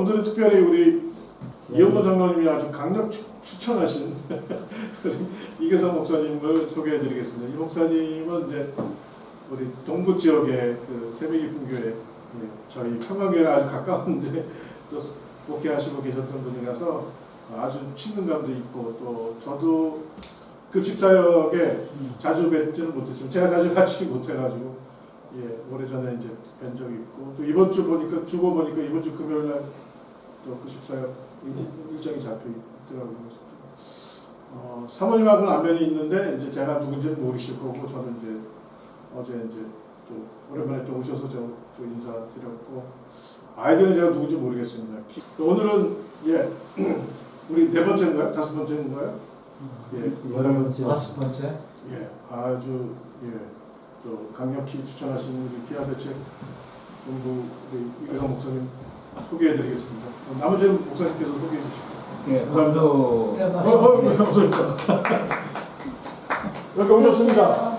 오늘은 특별히 우리 이용도 장로님이 아주 강력 추천하신 이계성 목사님을 소개해드리겠습니다. 이 목사님은 이제 우리 동부 지역의 그 세미 깊은 교회, 저희 평강교회에 아주 가까운데 또 목회하시고 계셨던 분이라서 아주 친근감도 있고, 또 저도 급식사역에 자주 뵙지는 못했지만 제가 자주 같이 못해가지고 오래전에 이제 뵌 적이 있고, 또 이번 주 보니까 주고 보니까 이번 주 금요일 날 또 급식사역 일정이 잡혀 있더라고요. 사모님하고는 안면이 있는데 이제 제가 누군지는 모르실 거고, 저는 이제 어제 이제 또 오랜만에 또 오셔서 또 인사드렸고, 아이들은 제가 누군지 모르겠습니다. 오늘은 우리 네 번째인가요? 다섯 번째인가요? 다섯 번째. 아주 또 강력히 추천하신 우리 기아 대책 본부 우리 이계성 목사님 소개해드리겠습니다. 나머지는 목사님께서 소개해 주시고. 먼저 여기 오셨습니다.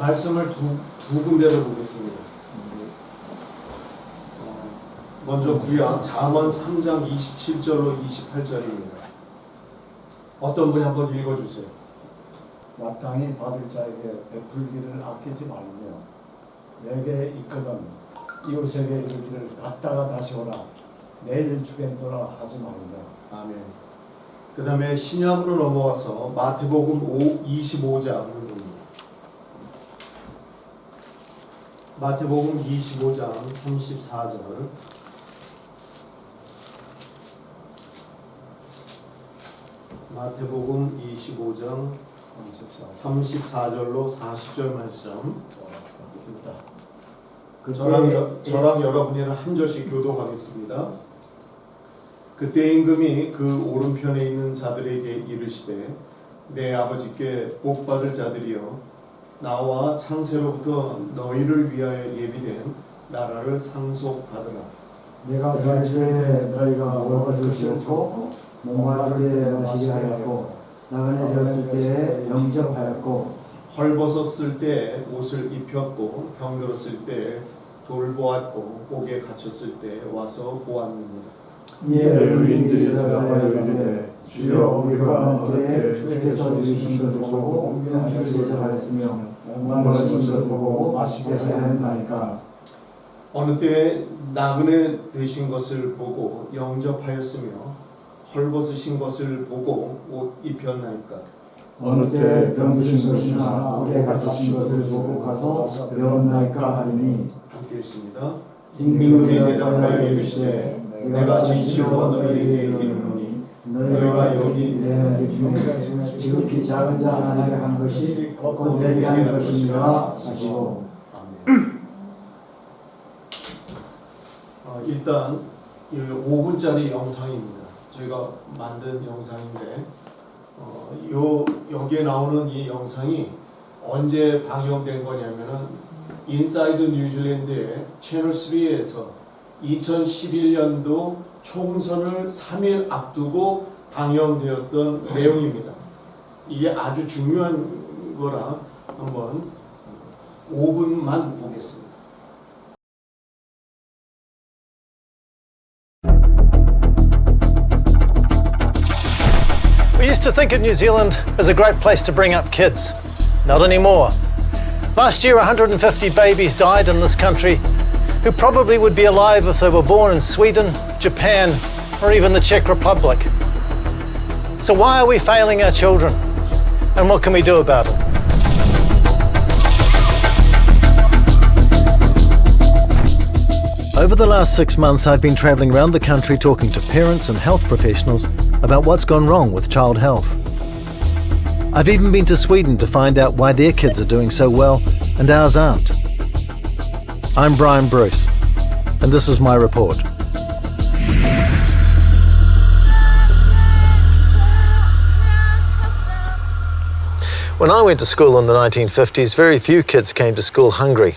말씀을 두 군데로 보겠습니다. 먼저 구약 잠언 3장 27절로 28절입니다. 어떤 분이 한번 읽어주세요. 마땅히 받을 자에게 베풀기를 아끼지 말며 내게 있거든 이웃에게 이르기를 갔다가 다시 오라 내일 주겠노라 하지 말며. 아멘. 그 다음에 신약으로 넘어와서 마태복음 25장을 봅니다. 마태복음 25장 34절. 마태복음 25장 34절로 40절 말씀. 저랑 여러분이랑 한 절씩 교독하겠습니다. 그때 임금이 그 오른편에 있는 자들에게 이르시되 내 아버지께 복받을 자들이여 나와 창세로부터 너희를 위하여 예비된 나라를 상속받으라. 내가 결실에 너희가 먹을 것이었고 목마를 때에 마시게 하였고 나그네 되었을 때에 영접하였고 헐벗었을 때 옷을 입혔고 병들었을 때 돌보았고 옥에 갇혔을 때 와서 보았느니라. 이에 의인들이 대답하여 이르되 주여 우리가 함께 주께서 주신 것을 보고 명실을 대접하였으며 목마르신 것을 보고 마시게 하였나이까. 어느 때에 나그네 되신 것을 보고 영접하였으며 헐벗으신 것을 보고 옷 입혔나이까. 어느 때 병드신 것이나 옥에 갇히신 것을 보고 가서 배웠나이까 하리니. 함께 읽습니다. 임금이 대답하여 이르시되 내가 진실로 너희에게 이르노니 너희가 여기 내 중에 지극히 작은 자 하나에게 한 것이 곧 내게 한 것이니라 하시고. 아멘. 일단 5분짜리 영상입니다. 저희가 만든 영상인데 여기에 나오는 이 영상이 언제 방영된 거냐면은 인사이드 뉴질랜드의 채널 3에서 2011년도 총선을 3일 앞두고 방영되었던 내용입니다. 이게 아주 중요한 거라 한번 5분만 보겠습니다. We used to think of New Zealand as a great place to bring up kids. Not anymore. Last year, 150 babies died in this country who probably would be alive if they were born in Sweden, Japan, or even the Czech Republic. So why are we failing our children? And what can we do about it? Over the last 6 months, I've been travelling around the country talking to parents and health professionals about what's gone wrong with child health. I've even been to Sweden to find out why their kids are doing so well and ours aren't. I'm Brian Bruce, and this is my report. When I went to school in the 1950s, very few kids came to school hungry.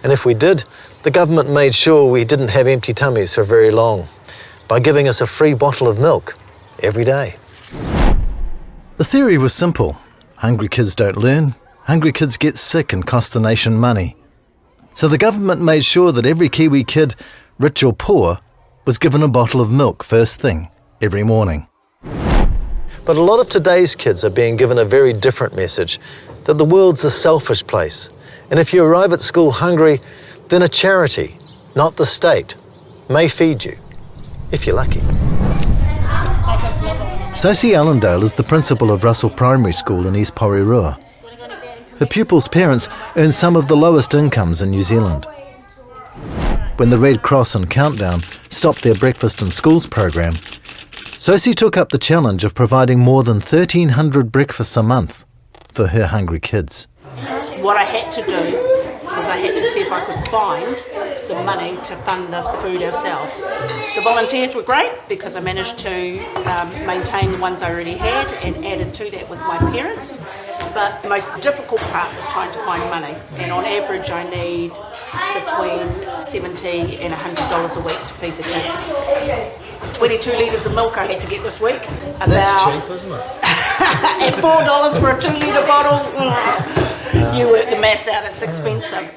And if we did, the government made sure we didn't have empty tummies for very long by giving us a free bottle of milk every day. The theory was simple. Hungry kids don't learn. Hungry kids get sick and cost the nation money. So the government made sure that every Kiwi kid, rich or poor, was given a bottle of milk first thing, every morning. But a lot of today's kids are being given a very different message, that the world's a selfish place. And if you arrive at school hungry, then a charity, not the state, may feed you, if you're lucky. Sosie Allendale is the principal of Russell Primary School in East Porirua. Her pupils' parents earn some of the lowest incomes in New Zealand. When the Red Cross and Countdown stopped their breakfast in schools program, Sosie took up the challenge of providing more than 1,300 breakfasts a month for her hungry kids. What I had to do was I had to see if I could find the money to fund the food ourselves. The volunteers were great because I managed to maintain the ones I already had and added to that with my parents. But the most difficult part was trying to find money. And on average I need between $70 and $100 a week to feed the kids. 22 litres of milk I had to get this week. That's cheap, isn't it? And $4 for a 2 litre bottle. You work the maths out, it's expensive.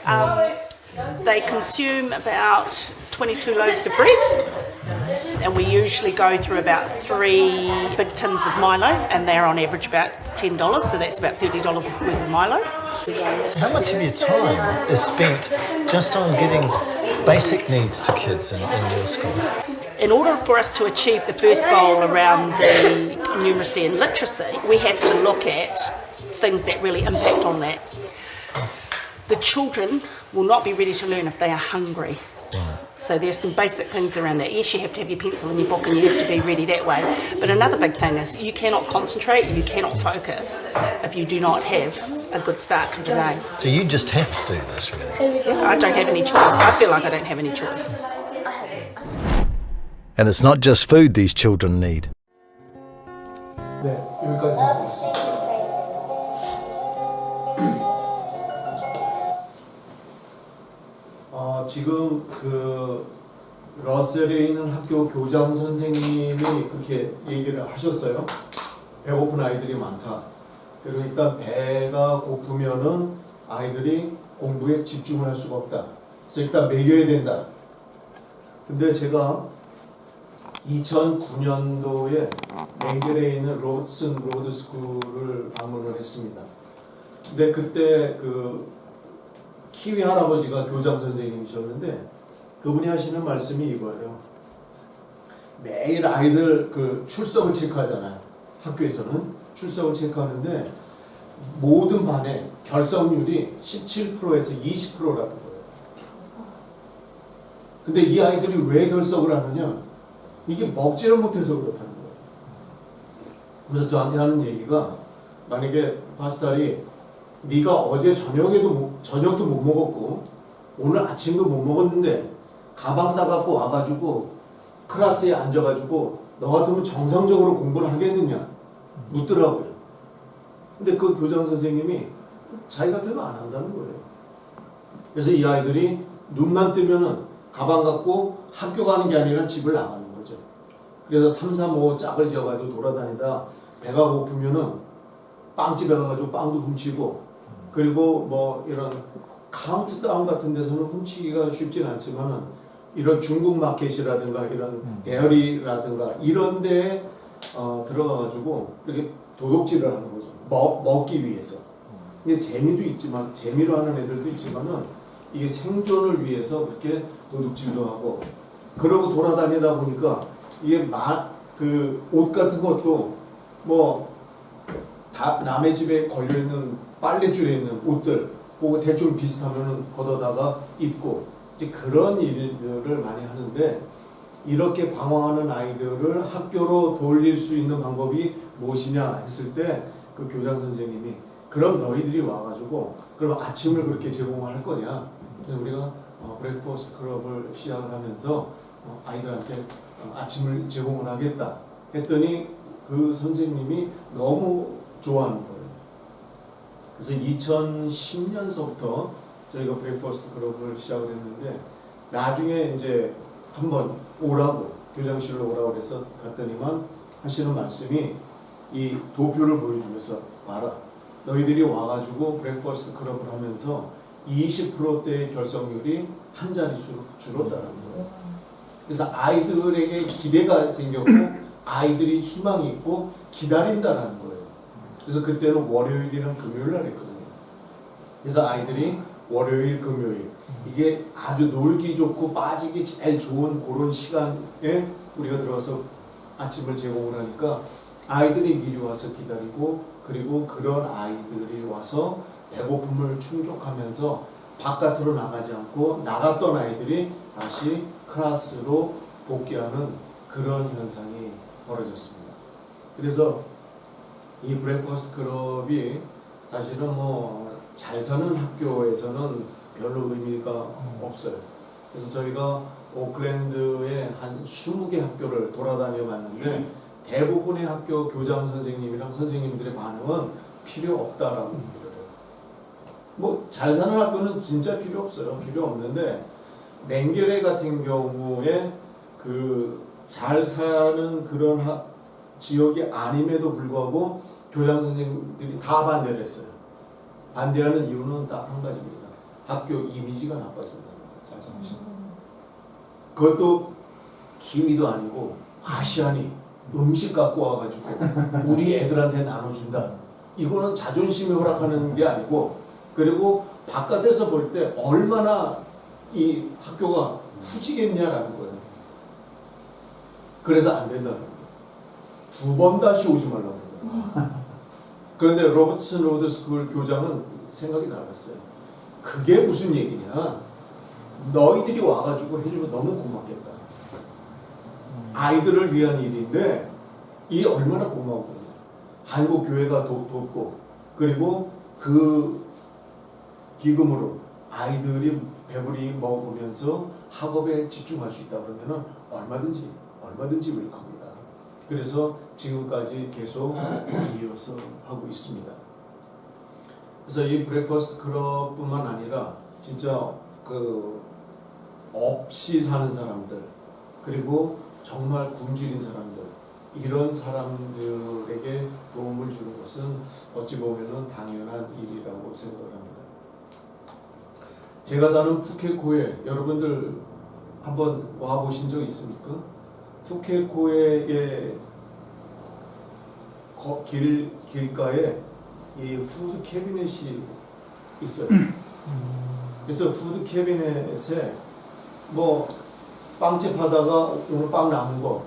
They consume about 22 loaves of bread, and we usually go through about 3 big tins of Milo, and they're on average about $10, so that's about $30 worth of Milo. So how much of your time is spent just on getting basic needs to kids in your school? In order for us to achieve the first goal around the numeracy and literacy, we have to look at things that really impact on that. The children will not be ready to learn if they are hungry. So there's some basic things around that. Yes, you have to have your pencil in your book and you have to be ready that way. But another big thing is you cannot concentrate, you cannot focus if you do not have a good start to the day. So you just have to do this, really? I don't have any choice. I feel like I don't have any choice. And it's not just food these children need. 네, 여기까지 하겠습니다. 지금 그 러셀에 있는 학교 교장 선생님이 그렇게 얘기를 하셨어요. 배고픈 아이들이 많다. 그리고 일단 배가 고프면은 아이들이 공부에 집중을 할 수가 없다. 그래서 일단 먹여야 된다. 근데 제가 2009년도에 맹겔에 있는 로슨 로드 스쿨을 방문을 했습니다. 근데 그때 그 키위 할아버지가 교장 선생님이셨는데 그분이 하시는 말씀이 이거예요. 매일 아이들 그 출석을 체크하잖아요. 학교에서는 출석을 체크하는데 모든 반의 결석률이 17%에서 20%라는 거예요. 근데 이 아이들이 왜 결석을 하느냐? 이게 먹지를 못해서 그렇다는 거예요. 그래서 저한테 하는 얘기가 만약에 파스탈이 네가 어제 저녁도 못 먹었고 오늘 아침도 못 먹었는데 가방 싸갖고 와가지고 클래스에 앉아가지고 너 같으면 정상적으로 공부를 하겠느냐 묻더라고요. 근데 그 교장 선생님이 자기 같으면 안 한다는 거예요. 그래서 이 아이들이 눈만 뜨면은 가방 갖고 학교 가는 게 아니라 집을 나가는 거죠. 그래서 3, 4, 5 짝을 지어가지고 돌아다니다 배가 고프면은 빵집에 가가지고 빵도 훔치고 그리고 뭐 이런 카운트다운 같은 데서는 훔치기가 쉽진 않지만은 이런 중국 마켓이라든가 이런 데어리라든가 이런 데에 들어가가지고 이렇게 도둑질을 하는 거죠. 먹기 위해서. 근데 재미도 있지만 재미로 하는 애들도 있지만은 이게 생존을 위해서 그렇게 도둑질도 하고 그러고 돌아다니다 보니까 이게 그 옷 같은 것도 뭐 다 남의 집에 걸려있는 빨래줄에 있는 옷들 보고 대충 비슷하면은 걷어다가 입고 이제 그런 일들을 많이 하는데 이렇게 방황하는 아이들을 학교로 돌릴 수 있는 방법이 무엇이냐 했을 때 그 교장 선생님이 그럼 너희들이 와가지고 그럼 아침을 그렇게 제공할 거냐? 그래서 우리가 브레이크퍼스트 클럽을 시작을 하면서 아이들한테 아침을 제공을 하겠다 했더니 그 선생님이 너무 좋아하는 거예요. 그래서 2010년서부터 저희가 브레이크퍼스트 클럽을 시작을 했는데 나중에 이제 한번 오라고 교장실로 오라고 해서 갔더니만 하시는 말씀이 이 도표를 보여주면서 봐라. 너희들이 와가지고 브레이크퍼스트 클럽을 하면서 20%대의 결석률이 한 자릿수로 줄었다는 거예요. 그래서 아이들에게 기대가 생겼고 아이들이 희망이 있고 기다린다는 거예요. 그래서 그때는 월요일이랑 금요일 날 했거든요. 그래서 아이들이 월요일, 금요일 이게 아주 놀기 좋고 빠지기 제일 좋은 그런 시간에 우리가 들어가서 아침을 제공을 하니까 아이들이 미리 와서 기다리고 그리고 그런 아이들이 와서 배고픔을 충족하면서 바깥으로 나가지 않고 나갔던 아이들이 다시 클래스로 복귀하는 그런 현상이 벌어졌습니다. 그래서 이 브레이크퍼스트 클럽이 사실은 뭐 잘 사는 학교에서는 별로 의미가 없어요. 그래서 저희가 오클랜드의 한 20개 학교를 돌아다녀 봤는데 대부분의 학교 교장 선생님이랑 선생님들의 반응은 필요 없다라고 그래요. 뭐 잘 사는 학교는 진짜 필요 없어요. 필요 없는데 맹겔레 같은 경우에 그 잘 사는 그런 지역이 아님에도 불구하고 교장 선생님들이 다 반대를 했어요. 반대하는 이유는 딱 한 가지입니다. 학교 이미지가 나빠진다는 거예요. 그것도 기위도 아니고 아시안이 음식 갖고 와가지고 우리 애들한테 나눠준다. 이거는 자존심이 허락하는 게 아니고 그리고 바깥에서 볼 때 얼마나 이 학교가 후지겠냐라는 거예요. 그래서 안 된다는 거예요. 2번 다시 오지 말라고 그래요. 그런데 로버트슨 로드 스쿨 교장은 생각이 달랐어요. 그게 무슨 얘기냐? 너희들이 와가지고 해주면 너무 고맙겠다. 아이들을 위한 일인데 이 얼마나 고마웠거든요. 한국 교회가 돕고 그리고 그 기금으로 아이들이 배부리 먹으면서 학업에 집중할 수 있다 그러면은 얼마든지 웰컴입니다. 그래서 지금까지 계속 이어서 하고 있습니다. 그래서 이 브레이크퍼스트 클럽뿐만 아니라 진짜 그 없이 사는 사람들 그리고 정말 굶주린 사람들 이런 사람들에게 도움을 주는 것은 어찌 보면은 당연한 일이라고 생각을 합니다. 제가 사는 푸켓코에 여러분들 한번 와 보신 적 있습니까? 푸켓코에 길가에 이 푸드 캐비넷이 있어요. 그래서 푸드 캐비넷에 뭐 빵집 하다가 오늘 빵 남은 거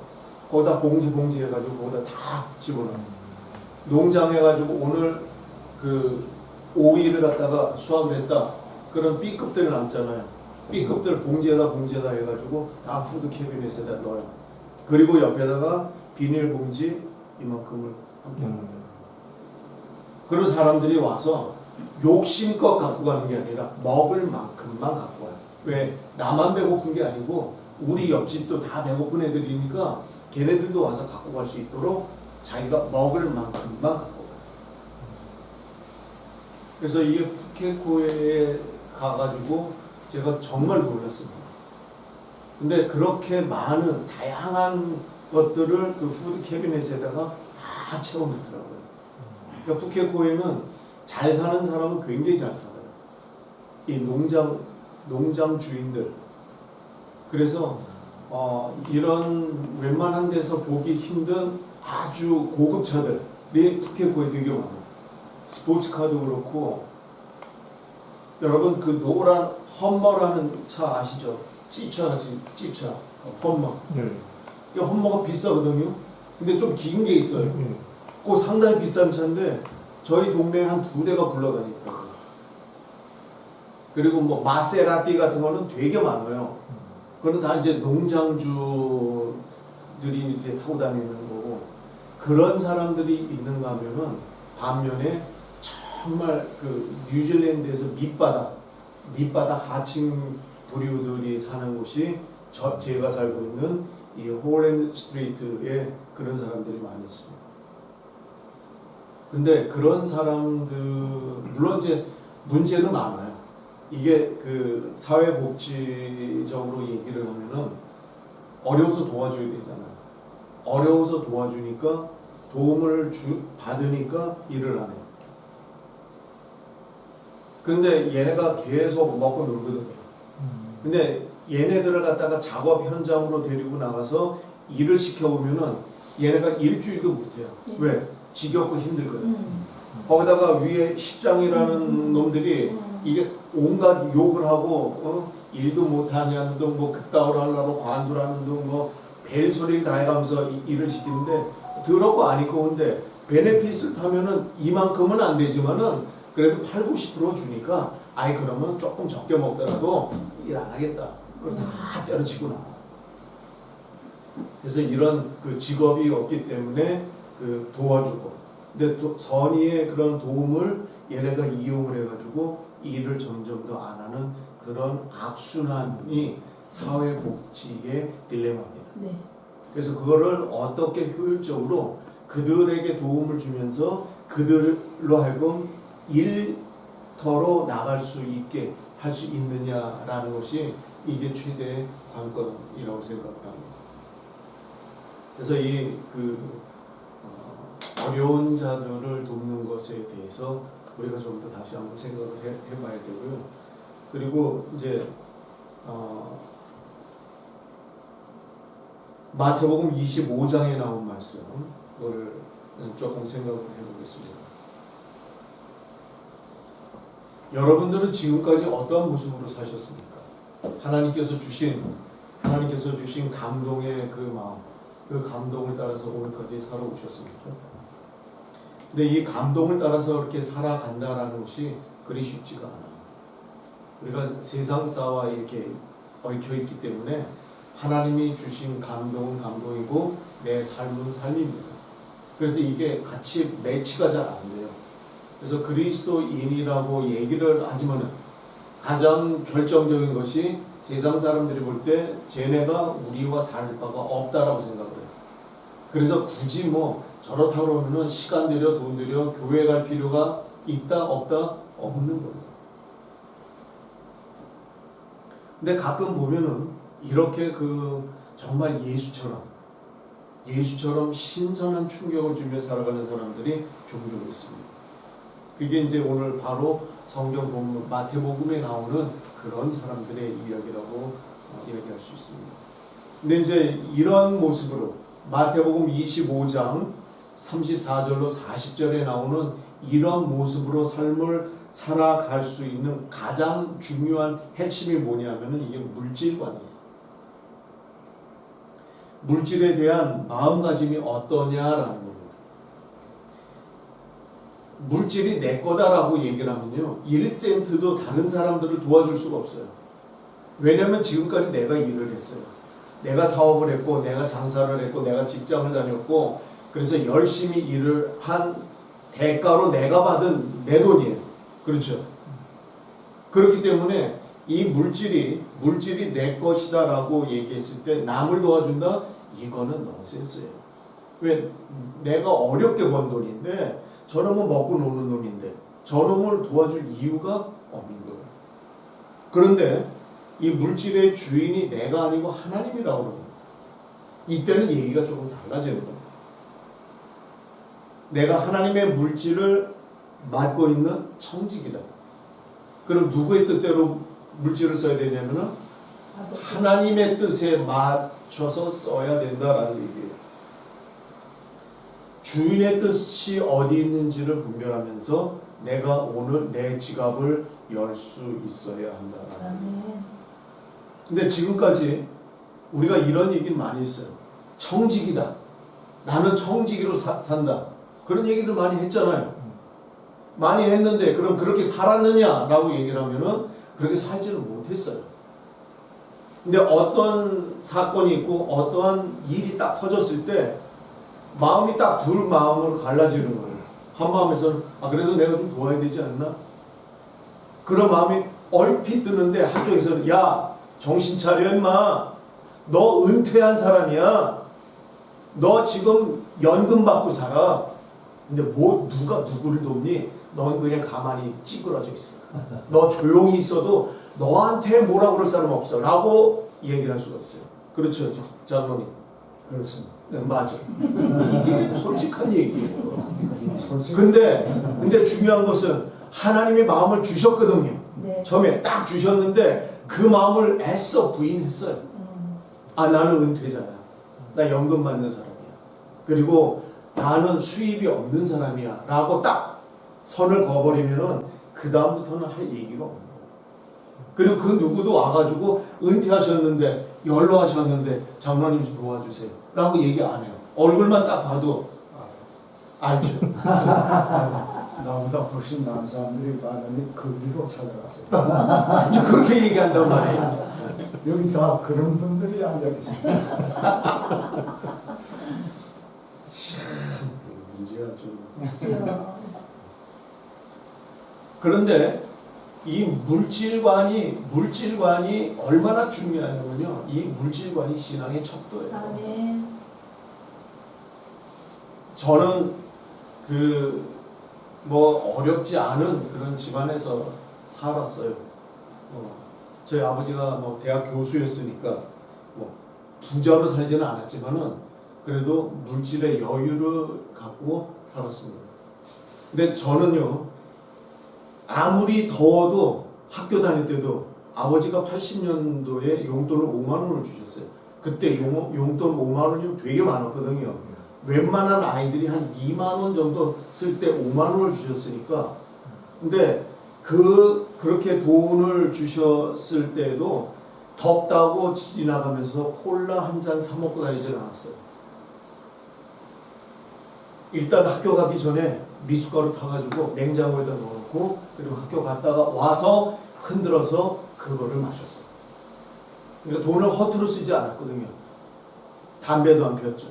거기다 봉지 해가지고 거기다 다 집어넣어. 농장 해가지고 오늘 그 오이를 갖다가 수확을 했다. 그런 B급들 남잖아요. B급들 봉지에다 해가지고 다 푸드 캐비넷에다 넣어요. 그리고 옆에다가 비닐봉지 이만큼을 함께 합니다. 그런 사람들이 와서 욕심껏 갖고 가는 게 아니라 먹을 만큼만 갖고 와요. 왜? 나만 배고픈 게 아니고 우리 옆집도 다 배고픈 애들이니까 걔네들도 와서 갖고 갈 수 있도록 자기가 먹을 만큼만 갖고 가요. 그래서 이게 푸켓코에 가가지고 제가 정말 놀랐습니다. 근데 그렇게 많은 다양한 것들을 그 푸드 캐비넷에다가 다 채워놓더라고요. 그러니까 푸켓코에는 잘 사는 사람은 굉장히 잘 살아요. 이 농장 주인들. 그래서 이런 웬만한 데서 보기 힘든 아주 고급 차들이 푸켓코에 되게 많아요. 스포츠카도 그렇고 여러분 그 노란 험머라는 차 아시죠? 찝차 험머. 이 험머가 비싸거든요. 근데 좀 긴 게 있어요. 그거 상당히 비싼 차인데 저희 동네에 한 2대가 굴러다니더라고요. 그리고 뭐 마세라티 같은 거는 되게 많아요. 그건 다 이제 농장주들이 이제 타고 다니는 거고 그런 사람들이 있는가 하면은 반면에 정말 그 뉴질랜드에서 밑바닥 하층 부류들이 사는 곳이 제가 살고 있는 이 홀랜드 스트리트에 그런 사람들이 많이 있습니다. 근데 그런 사람들 물론 이제 문제는 많아요. 이게 그 사회복지적으로 얘기를 하면은 어려워서 도와줘야 되잖아요. 어려워서 도와주니까 도움을 받으니까 일을 안 해요. 근데 얘네가 계속 먹고 놀거든요. 근데 얘네들을 갖다가 작업 현장으로 데리고 나가서 일을 시켜보면은 얘네가 일주일도 못해요. 왜? 지겹고 힘들거든. 거기다가 위에 십장이라는 놈들이 이게 온갖 욕을 하고 일도 못하냐는 둥 뭐 그따위로 하려고 관두라는 둥 뭐 벨소리를 다 해가면서 일을 시키는데 더럽고 안 입고운데 베네핏을 타면은 이만큼은 안 되지만은 그래도 8, 90% 주니까 아이 그러면 조금 적게 먹더라도 일 안 하겠다. 그걸 다 때려치고 나와. 그래서 이런 그 직업이 없기 때문에 그 도와주고 근데 또 선의의 그런 도움을 얘네가 이용을 해가지고 일을 점점 더 안 하는 그런 악순환이 사회복지의 딜레마입니다. 네. 그래서 그거를 어떻게 효율적으로 그들에게 도움을 주면서 그들로 하여금 일터로 나갈 수 있게 할 수 있느냐라는 것이 이게 최대의 관건이라고 생각합니다. 그래서 이 어려운 자들을 돕는 것에 대해서 우리가 좀 더 다시 한번 생각을 해봐야 되고요. 그리고 이제 마태복음 25장에 나온 말씀을 조금 생각을 해보겠습니다. 여러분들은 지금까지 어떠한 모습으로 사셨습니까? 하나님께서 주신 감동의 그 마음, 그 감동을 따라서 오늘까지 살아오셨습니까? 근데 이 감동을 따라서 이렇게 살아간다라는 것이 그리 쉽지가 않아요. 우리가 세상사와 이렇게 얽혀 있기 때문에 하나님이 주신 감동은 감동이고 내 삶은 삶입니다. 그래서 이게 같이 매치가 잘 안 돼요. 그래서 그리스도인이라고 얘기를 하지만은 가장 결정적인 것이 세상 사람들이 볼 때 쟤네가 우리와 다를 바가 없다라고 생각을 해요. 그래서 굳이 뭐 저렇다고 그러면은 시간 들여 돈 들여 교회 갈 필요가 있다 없다 없는 거예요. 근데 가끔 보면은 이렇게 정말 예수처럼 신선한 충격을 주며 살아가는 사람들이 종종 있습니다. 그게 이제 오늘 바로 성경 본문 마태복음에 나오는 그런 사람들의 이야기라고 이야기할 수 있습니다. 근데 이제 이런 모습으로 마태복음 25장 34절로 40절에 나오는 이런 모습으로 삶을 살아갈 수 있는 가장 중요한 핵심이 뭐냐면은 이게 물질관이에요. 물질에 대한 마음가짐이 어떠냐라는 겁니다. 물질이 내 거다라고 얘기를 하면요 1센트도 다른 사람들을 도와줄 수가 없어요. 왜냐하면 지금까지 내가 일을 했어요. 내가 사업을 했고 내가 장사를 했고 내가 직장을 다녔고 그래서 열심히 일을 한 대가로 내가 받은 내 돈이에요. 그렇죠? 그렇기 때문에 이 물질이 내 것이다 라고 얘기했을 때 남을 도와준다? 이거는 넌센스예요. 왜? 내가 어렵게 번 돈인데 저놈은 먹고 노는 놈인데 저놈을 도와줄 이유가 없는 거예요. 그런데 이 물질의 주인이 내가 아니고 하나님이라고 그러면 이때는 얘기가 조금 달라지는 거예요. 내가 하나님의 물질을 맡고 있는 청직이다. 그럼 누구의 뜻대로 물질을 써야 되냐면은 하나님의 뜻에 맞춰서 써야 된다라는 얘기예요. 주인의 뜻이 어디 있는지를 분별하면서 내가 오늘 내 지갑을 열 수 있어야 한다. 근데 지금까지 우리가 이런 얘기를 많이 했어요. 청직이다. 나는 청지기로 산다. 그런 얘기를 많이 했잖아요. 많이 했는데 그럼 그렇게 살았느냐라고 얘기를 하면은 그렇게 살지는 못했어요. 근데 어떤 사건이 있고 어떠한 일이 딱 터졌을 때 마음이 딱 둘 마음으로 갈라지는 거예요. 한 마음에서는 그래도 내가 좀 도와야 되지 않나? 그런 마음이 얼핏 드는데 한쪽에서는 야 정신 차려 임마. 너 은퇴한 사람이야. 너 지금 연금 받고 살아. 근데 누가 누구를 돕니? 넌 그냥 가만히 찌그러져 있어. 너 조용히 있어도 너한테 뭐라 그럴 사람 없어. 라고 얘기를 할 수가 있어요. 그렇죠, 장로님? 그렇습니다. 네, 맞아. 이게 솔직한 얘기예요. 근데 중요한 것은 하나님의 마음을 주셨거든요. 네. 처음에 딱 주셨는데 그 마음을 애써 부인했어요. 아, 나는 은퇴자야. 나 연금 받는 사람이야. 그리고 나는 수입이 없는 사람이야. 라고 딱 선을 그어버리면은 그 다음부터는 할 얘기가 없는 거예요. 그리고 그 누구도 와가지고 은퇴하셨는데 연로하셨는데 장로님 좀 도와주세요. 라고 얘기 안 해요. 얼굴만 딱 봐도 알죠. 나보다 훨씬 나은 사람들이 많으니 그 위로 찾아갔어요. 이제 그렇게 얘기한단 말이에요. 여기 다 그런 분들이 앉아 계십니다. 문제가 좀. 그렇죠. 그런데 이 물질관이 얼마나 중요하냐면요. 이 물질관이 신앙의 척도예요. 아멘. 저는 뭐 어렵지 않은 그런 집안에서 살았어요. 저희 아버지가 뭐 대학 교수였으니까 뭐 부자로 살지는 않았지만은 그래도 물질의 여유를 갖고 살았습니다. 근데 저는요, 아무리 더워도 학교 다닐 때도 아버지가 80년도에 용돈을 5만 원을 주셨어요. 그때 용돈 5만 원이면 되게 많았거든요. 웬만한 아이들이 한 2만 원 정도 쓸 때 5만 원을 주셨으니까. 근데 그렇게 돈을 주셨을 때도 덥다고 지나가면서 콜라 한 잔 사 먹고 다니질 않았어요. 일단 학교 가기 전에 미숫가루 타가지고 냉장고에다 넣어놓고 그리고 학교 갔다가 와서 흔들어서 그거를 마셨어요. 그러니까 돈을 허투루 쓰지 않았거든요. 담배도 안 피웠죠.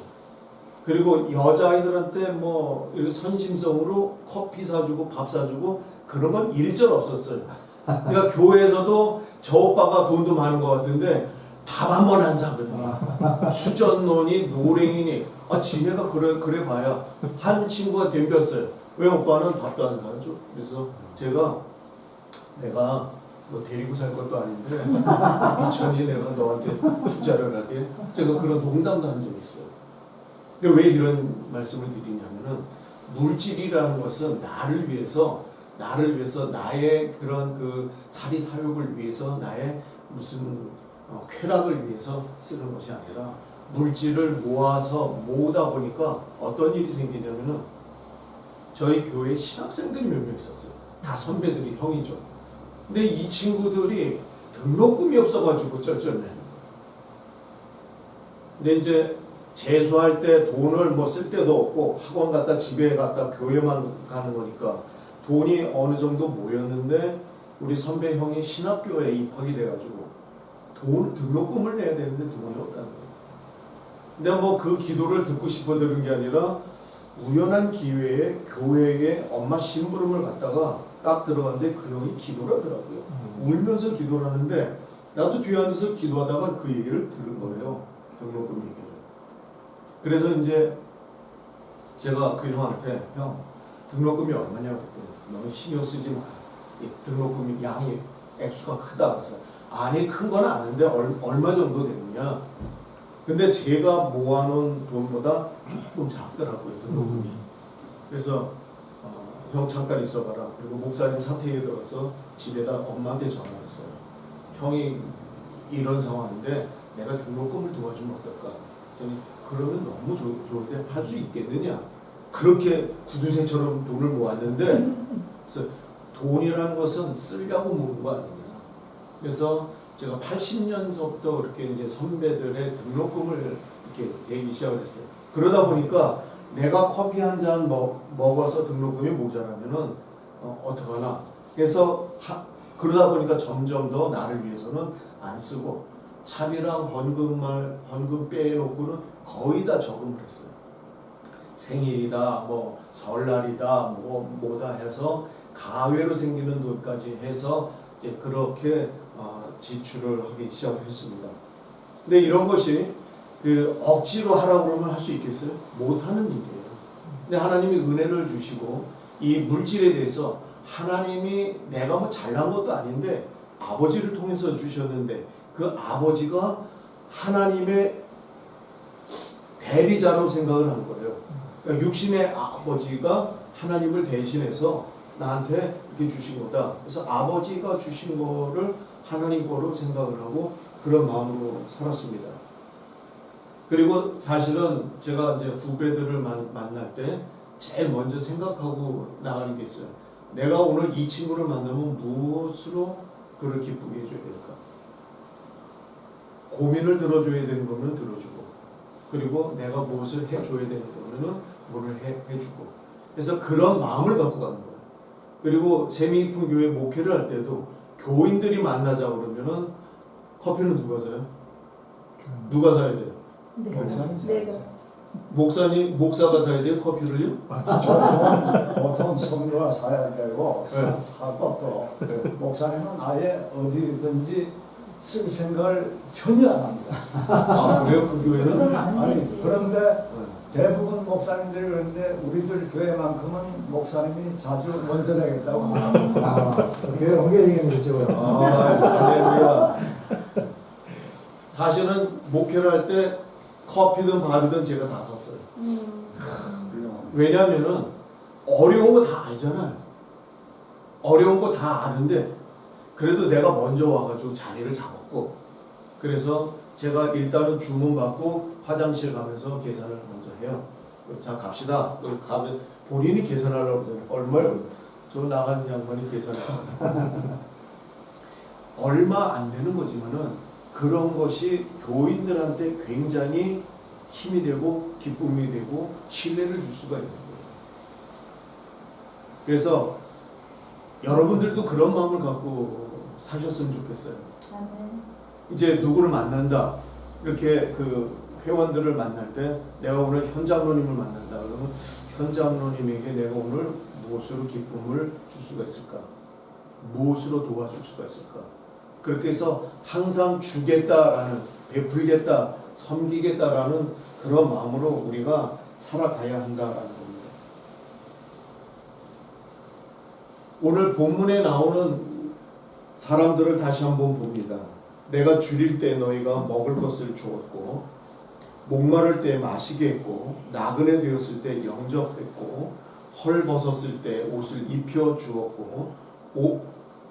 그리고 여자아이들한테 뭐 이렇게 선심성으로 커피 사주고 밥 사주고 그런 건 일절 없었어요. 그러니까 교회에서도 저 오빠가 돈도 많은 것 같은데 밥 한 번 안 사거든요. 수전노니 노랭이니 지네가 그래 봐야 한 친구가 덤볐어요. 왜 오빠는 밥도 안 사죠? 그래서 내가 너 데리고 살 것도 아닌데 미천이 내가 너한테 투자를 하게 제가 그런 농담도 한 적이 있어요. 근데 왜 이런 말씀을 드리냐면은 물질이라는 것은 나를 위해서 나의 그런 그 사리 사욕을 위해서 나의 무슨 쾌락을 위해서 쓰는 것이 아니라 물질을 모으다 보니까 어떤 일이 생기냐면은 저희 교회에 신학생들이 몇 명 있었어요. 다 선배들이 형이죠. 근데 이 친구들이 등록금이 없어가지고 쩔쩔매는 거예요. 근데 이제 재수할 때 돈을 뭐 쓸 데도 없고 학원 갔다 집에 갔다 교회만 가는 거니까 돈이 어느 정도 모였는데 우리 선배 형이 신학교에 입학이 돼가지고 등록금을 내야 되는데 돈이 없다는 거예요. 근데 뭐 그 기도를 듣고 싶어 들은 게 아니라 우연한 기회에 교회에 엄마 심부름을 갔다가 딱 들어갔는데 그 형이 기도를 하더라고요. 울면서 기도를 하는데 나도 뒤에 앉아서 기도하다가 그 얘기를 들은 거예요. 등록금 얘기를. 그래서 이제 제가 그 형한테 형 등록금이 얼마냐고 그랬더니 너는 신경 쓰지 마. 등록금이 양이 액수가 크다. 그래서 아니 큰 건 아는데 얼마 정도 되느냐. 근데 제가 모아놓은 돈보다 조금 작더라고요 등록금이. 그래서 형 잠깐 있어봐라. 그리고 목사님 사택에 들어가서 집에다 엄마한테 전화했어요. 형이 이런 상황인데 내가 등록금을 도와주면 어떨까? 그랬더니 그러면 너무 좋은데 할 수 있겠느냐? 그렇게 구두쇠처럼 돈을 모았는데 그래서 돈이라는 것은 쓰려고 모은 거 아니냐. 그래서 제가 80년서부터 이렇게 이제 선배들의 등록금을 이렇게 내기 시작을 했어요. 그러다 보니까 내가 커피 한 잔 먹어서 등록금이 모자라면은 어떡하나. 그래서 그러다 보니까 점점 더 나를 위해서는 안 쓰고 차비랑 헌금 빼놓고는 거의 다 저금을 했어요. 생일이다, 뭐 설날이다, 뭐다 해서 가외로 생기는 돈까지 해서 이제 그렇게 지출을 하기 시작했습니다. 근데 이런 것이 억지로 하라고 그러면 할 수 있겠어요? 못하는 일이에요. 근데 하나님이 은혜를 주시고 이 물질에 대해서 하나님이 내가 뭐 잘난 것도 아닌데 아버지를 통해서 주셨는데 그 아버지가 하나님의 대리자로 생각을 한 거예요. 그러니까 육신의 아버지가 하나님을 대신해서 나한테 이렇게 주신 거다. 그래서 아버지가 주신 거를 하나님 거로 생각을 하고 그런 마음으로 살았습니다. 그리고 사실은 제가 이제 후배들을 만날 때 제일 먼저 생각하고 나가는 게 있어요. 내가 오늘 이 친구를 만나면 무엇으로 그를 기쁘게 해줘야 될까? 고민을 들어줘야 되는 거면 들어주고, 그리고 내가 무엇을 해줘야 되는 거면 뭐를 해주고. 그래서 그런 마음을 갖고 가는 거예요. 그리고 세미이품 교회 목회를 할 때도 교인들이 만나자 그러면은 커피는 누가 사요? 누가 사야 돼요? 목사가 사야 돼요? 커피를요? 보통 성도가 사야 되고 네. 사고 또 목사님은 아예 어디든지 쓸 생각을 전혀 안 합니다. 아 그래요? 그 교회는? 아니 그런데 대부분 목사님들이 그런데 우리들 교회만큼은 목사님이 자주 먼저 내겠다고 합니다. 그게 옮겨지겠는 거죠. 할렐루야. 사실은 목회를 할 때 커피든 밥이든 제가 다 샀어요. 왜냐하면은 어려운 거 다 알잖아요. 어려운 거 다 아는데 그래도 내가 먼저 와가지고 자리를 잡았고, 그래서 제가 일단은 주문 받고 화장실 가면서 계산을 먼저 해요. 자 갑시다. 가면 본인이 계산하려고 그러잖아요. 얼마요? 저 나간 양반이 계산해요. 얼마 안 되는 거지만은 그런 것이 교인들한테 굉장히 힘이 되고 기쁨이 되고 신뢰를 줄 수가 있는 거예요. 그래서 여러분들도 그런 마음을 갖고 사셨으면 좋겠어요. 이제 누구를 만난다. 이렇게 그 회원들을 만날 때 내가 오늘 현 장로님을 만난다. 그러면 현 장로님에게 내가 오늘 무엇으로 기쁨을 줄 수가 있을까? 무엇으로 도와줄 수가 있을까? 그렇게 해서 항상 주겠다라는, 베풀겠다, 섬기겠다라는 그런 마음으로 우리가 살아가야 한다라는 겁니다. 오늘 본문에 나오는 사람들을 다시 한번 봅니다. 내가 줄일 때 너희가 먹을 것을 주었고, 목마를 때 마시게 했고, 나그네 되었을 때 영접했고, 헐벗었을 때 옷을 입혀 주었고,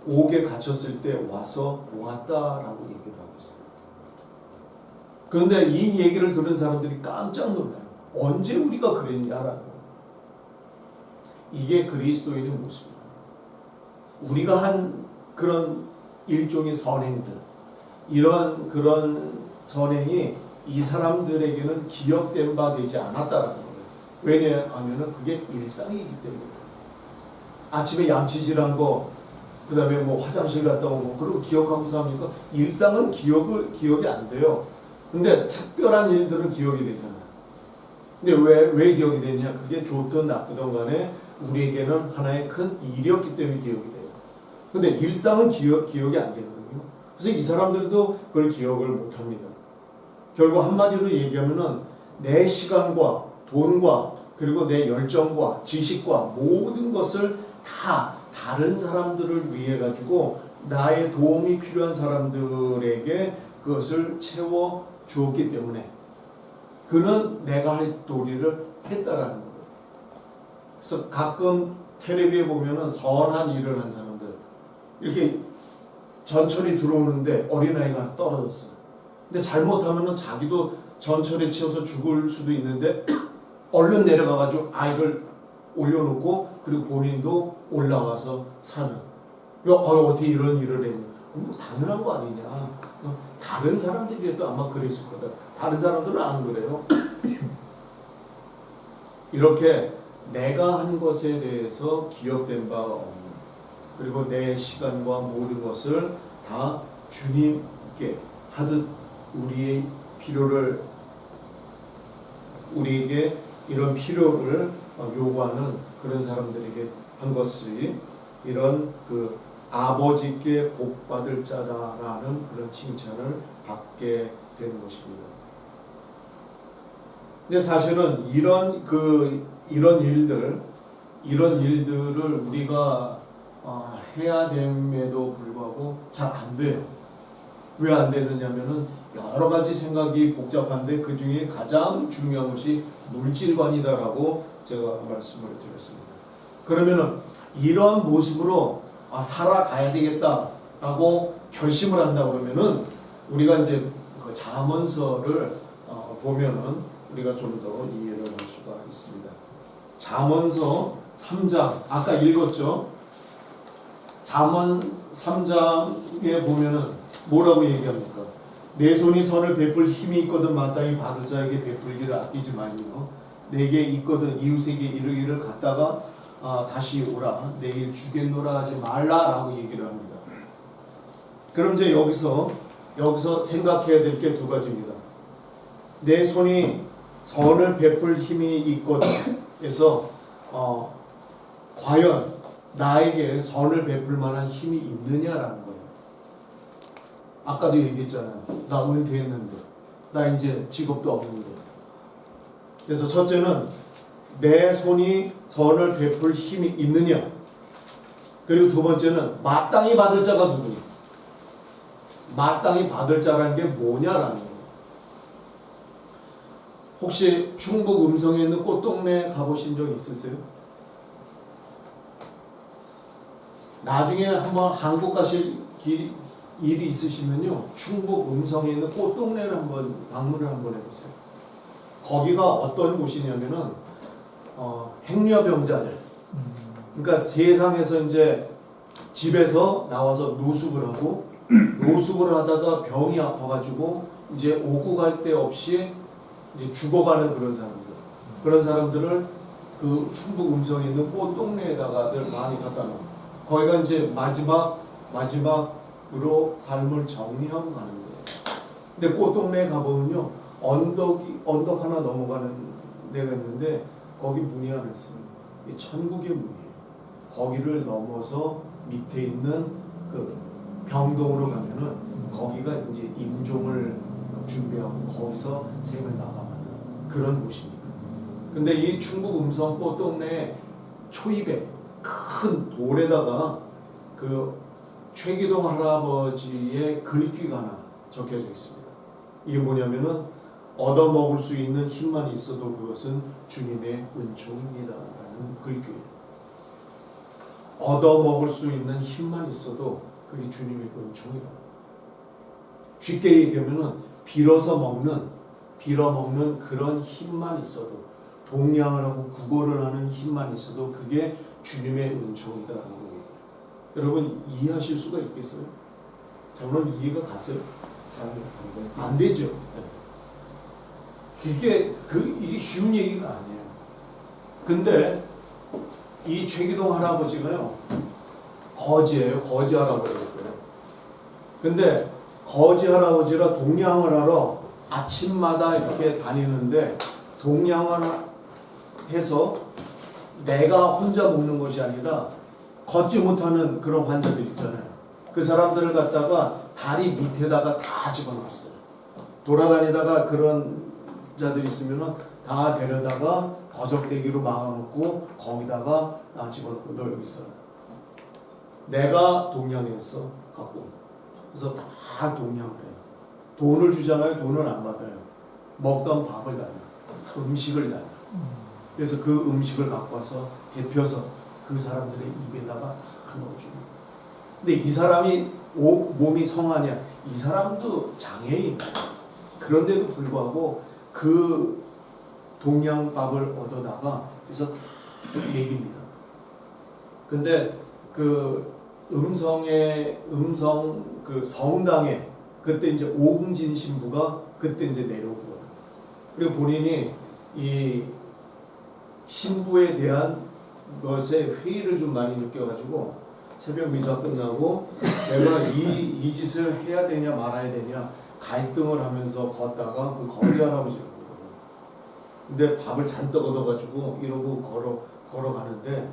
옥에 갇혔을 때 와서 보았다라고 얘기를 하고 있어요. 그런데 이 얘기를 들은 사람들이 깜짝 놀라요. 언제 우리가 그랬냐라고. 이게 그리스도인의 모습이에요. 우리가 한 그런 일종의 선행들, 이런 그런 선행이 이 사람들에게는 기억된 바 되지 않았다라는 거예요. 왜냐하면 그게 일상이기 때문에. 아침에 양치질한 거, 그 다음에 뭐 화장실 갔다 오고, 그리고 기억하고 삽니까? 일상은 기억이 안 돼요. 근데 특별한 일들은 기억이 되잖아요. 근데 왜 기억이 되냐? 그게 좋든 나쁘든 간에 우리에게는 하나의 큰 일이었기 때문에 기억이 돼요. 근데 일상은 기억이 안 되거든요. 그래서 이 사람들도 그걸 기억을 못 합니다. 결국 한마디로 얘기하면은 내 시간과 돈과 그리고 내 열정과 지식과 모든 것을 다 다른 사람들을 위해 가지고 나의 도움이 필요한 사람들에게 그것을 채워 주었기 때문에 그는 내가 할 도리를 했다라는 거예요. 그래서 가끔 텔레비에 보면은 선한 일을 한 사람들 이렇게 전철이 들어오는데 어린아이가 떨어졌어요. 근데 잘못하면은 자기도 전철에 치여서 죽을 수도 있는데 얼른 내려가가지고 아이를 올려놓고 그리고 본인도 올라와서 사는. 어떻게 이런 일을 했냐? 뭐 당연한 거 아니냐? 다른 사람들이라도 아마 그랬을 거다. 다른 사람들은 안 그래요. 이렇게 내가 한 것에 대해서 기억된 바가 없는, 그리고 내 시간과 모든 것을 다 주님께 하듯 우리의 필요를, 우리에게 이런 필요를 요구하는 그런 사람들에게 한 것이 이런 그 아버지께 복 받을 자다라는 그런 칭찬을 받게 되는 것입니다. 근데 사실은 이런 일들을 우리가 해야 됨에도 불구하고 잘 안 돼요. 왜 안 되느냐면은 여러 가지 생각이 복잡한데 그 중에 가장 중요한 것이 물질관이다라고 제가 말씀을 드렸습니다. 그러면은 이런 모습으로 살아가야 되겠다라고 결심을 한다 그러면은 우리가 이제 그 잠언서를 보면은 우리가 좀 더 이해를 할 수가 있습니다. 잠언서 3장 아까 읽었죠? 잠언 3장에 보면은 뭐라고 얘기합니까? 내 손이 선을 베풀 힘이 있거든 마땅히 받을 자에게 베풀기를 아끼지 말며 내게 있거든 이웃에게 이르기를 갔다가 다시 오라 내일 주겠노라 하지 말라라고 얘기를 합니다. 그럼 이제 여기서 생각해야 될 게 두 가지입니다. 내 손이 선을 베풀 힘이 있거든 해서 과연 나에게 선을 베풀 만한 힘이 있느냐라는 거예요. 아까도 얘기했잖아요. 나 은퇴했는데 나 이제 직업도 없는데. 그래서 첫째는 내 손이 선을 베풀 힘이 있느냐. 그리고 두 번째는 마땅히 받을 자가 누구냐. 마땅히 받을 자라는 게 뭐냐라는 거예요. 혹시 충북 음성에 있는 꽃동네 가보신 적 있으세요? 나중에 한번 한국 가실 일이 있으시면요, 충북 음성에 있는 꽃동네를 한번 방문을 한번 해보세요. 거기가 어떤 곳이냐면은 행려병자들, 그러니까 세상에서 이제 집에서 나와서 노숙을 하고 노숙을 하다가 병이 아파가지고 이제 오고 갈 데 없이 이제 죽어가는 그런 사람들을 그 충북 음성에 있는 꽃동네에다가들 많이 갖다 놓은. 거기가 이제 마지막으로 삶을 정리하고 가는 거예요. 근데 꽃동네에 가보면요, 언덕 하나 넘어가는 데가 있는데 거기 문이 하나 있습니다. 이 천국의 문이에요. 거기를 넘어서 밑에 있는 그 병동으로 가면은 거기가 이제 임종을 준비하고 거기서 생을 나가는 그런 곳입니다. 근데 이 충북 음성 꽃동네 초입에 큰 돌에다가 그 최기동 할아버지의 글귀가 하나 적혀져 있습니다. 이게 뭐냐면은 얻어먹을 수 있는 힘만 있어도 그것은 주님의 은총입니다 라는 글귀예요. 얻어먹을 수 있는 힘만 있어도 그게 주님의 은총이다. 쉽게 얘기하면은 빌어 먹는 그런 힘만 있어도, 동양을 하고 국어를 하는 힘만 있어도 그게 주님의 은총이다라는 거예요. 여러분 이해하실 수가 있겠어요? 저는 이해가 가세요? 안 되죠. 이게 쉬운 얘기가 아니에요. 근데 이 최기동 할아버지가요, 거지예요. 거지 할아버지였어요. 근데 거지 할아버지라 동양을 하러 아침마다 이렇게 다니는데, 동양을 해서 내가 혼자 먹는 것이 아니라 걷지 못하는 그런 환자들 있잖아요. 그 사람들을 갖다가 다리 밑에다가 다 집어넣었어요. 돌아다니다가 그런 자들이 있으면 다 데려다가 거적대기로 막아놓고 거기다가 집어넣고 너 여기 있어. 내가 동양에서 갖고, 그래서 다 동양을 해요. 돈을 주잖아요. 돈을 안 받아요. 먹던 밥을 달라, 음식을 달라. 그래서 그 음식을 갖고 와서 데펴서 그 사람들의 입에다가 다 넣어줍니다. 근데 이 사람이 몸이 성하냐? 이 사람도 장애인. 그런데도 불구하고 그 동양밥을 얻어다가 그래서 다 먹입니다. 근데 그 음성 그 성당에 그때 이제 오금진 신부가 그때 이제 내려오고, 그리고 본인이 이 신부에 대한 것에 회의를 좀 많이 느껴가지고 새벽 미사 끝나고 내가 이 짓을 해야 되냐 말아야 되냐 갈등을 하면서 걷다가 그 거지 할아버지가 보거든요. 근데 밥을 잔뜩 얻어가지고 이러고 걸어가는데,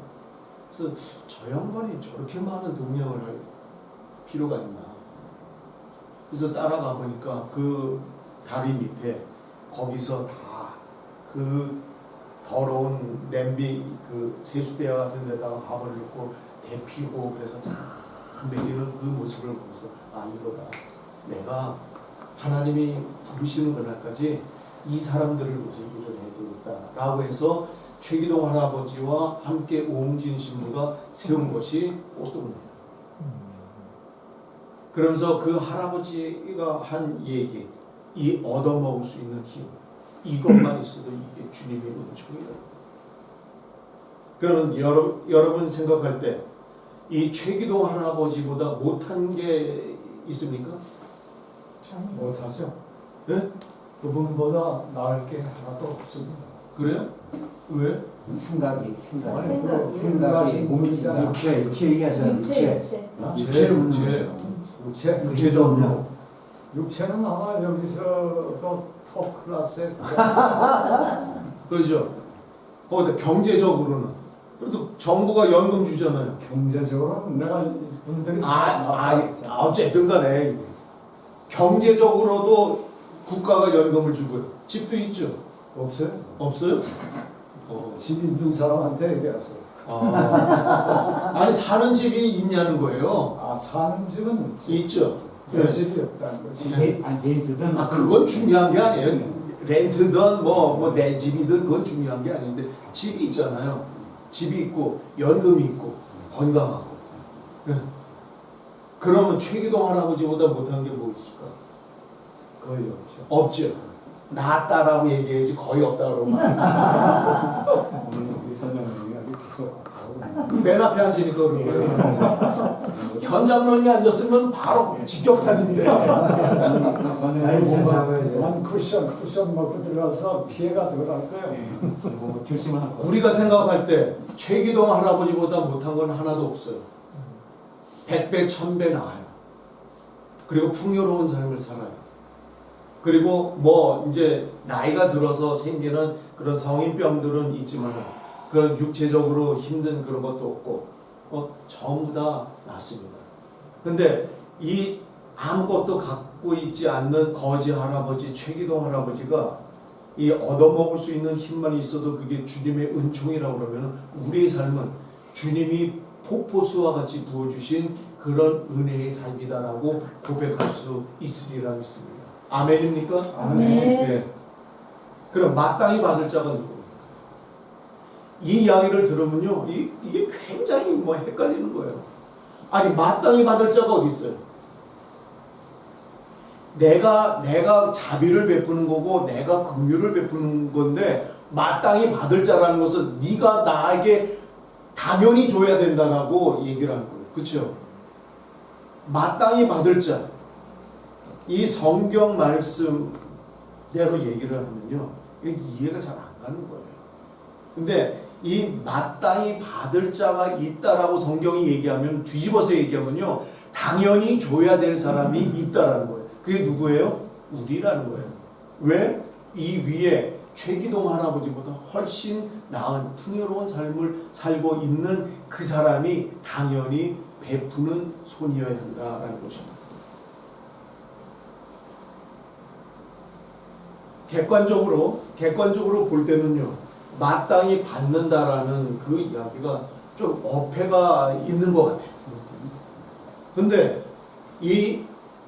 그래서 저 양반이 저렇게 많은 동양을 할 필요가 있나. 그래서 따라가 보니까 그 다리 밑에 거기서 다 그 더러운 냄비 그 세수대 같은 데다가 밥을 넣고 데피고 그래서 다 먹이는 그 모습을 보면서 이거다. 내가 하나님이 부르시는 그날까지 이 사람들을 위해서 일을 해야 되겠다라고 해서 최기동 할아버지와 함께 오웅진 신부가 세운 것이 꽃동네예요. 그러면서 그 할아버지가 한 얘기, 이 얻어먹을 수 있는 힘, 이것만 있어도 이게 주님의 은총이다. 그러면 여러분 생각할 때 이 최기동 할아버지보다 못한 게 있습니까? 못하죠. 네? 그분보다 나을 게 하나도 없습니다. 그래요? 왜? 생각이 생각이 몸이 육체 얘기하잖아요. 육체 육체? 구체적으로. 육체는 아마 여기서도 톱 클래스에 그렇죠. 거기다 경제적으로는 그래도 정부가 연금 주잖아요. 경제적으로는 내가 분들이 어쨌든 간에 경제적으로도 국가가 연금을 주고요. 집도 있죠. 없어요. 없어요? 집 있는 사람한테 얘기했어요. 아니 사는 집이 있냐는 거예요. 사는 집은 있죠. 그 집이 없다는 거지. 렌트든 그건 중요한 게 아니에요. 렌트든 뭐 내 집이든 그건 중요한 게 아닌데 집이 있잖아요. 집이 있고 연금이 있고 건강하고. 그러면 최기동 할아버지보다 못한 게 뭐 있을까? 거의 없죠. 없죠. 낫다라고 얘기해야지 거의 없다고 그러면 오늘 우리 선생님이 아주 구속하고 맨 앞에 앉으니까 그런 거예요. 현장론이 앉았으면 바로 직격탄인데. 한 쿠션 먹고 들어가서 피해가 덜할 거예요. 결심을 할 거예요. 우리가 생각할 때 최기동 할아버지보다 못한 건 하나도 없어요. 100배, 1000배 나아요. 그리고 풍요로운 삶을 살아요. 그리고 뭐 이제 나이가 들어서 생기는 그런 성인병들은 있지만 그런 육체적으로 힘든 그런 것도 없고 전부 다 낫습니다. 근데 이 아무것도 갖고 있지 않는 거지 할아버지 최기동 할아버지가 이 얻어먹을 수 있는 힘만 있어도 그게 주님의 은총이라고 그러면 우리의 삶은 주님이 폭포수와 같이 부어주신 그런 은혜의 삶이다라고 고백할 수 있으리라 믿습니다. 아멘입니까? 아멘. 네. 그럼 마땅히 받을 자가 누구입니까? 이 이야기를 들으면요, 이게 굉장히 헷갈리는 거예요. 아니 마땅히 받을 자가 어디 있어요? 내가 자비를 베푸는 거고 내가 긍휼을 베푸는 건데 마땅히 받을 자라는 것은 네가 나에게 당연히 줘야 된다라고 얘기를 하는 거예요. 그렇죠? 마땅히 받을 자. 이 성경 말씀대로 얘기를 하면요, 이해가 잘 안 가는 거예요. 근데 이 마땅히 받을 자가 있다라고 성경이 얘기하면 뒤집어서 얘기하면요, 당연히 줘야 될 사람이 있다라는 거예요. 그게 누구예요? 우리라는 거예요. 왜? 이 위에 최기동 할아버지보다 훨씬 나은 풍요로운 삶을 살고 있는 그 사람이 당연히 베푸는 손이어야 한다라는 것입니다. 객관적으로 볼 때는요, 마땅히 받는다라는 그 이야기가 좀 어폐가 있는 것 같아요. 근데 이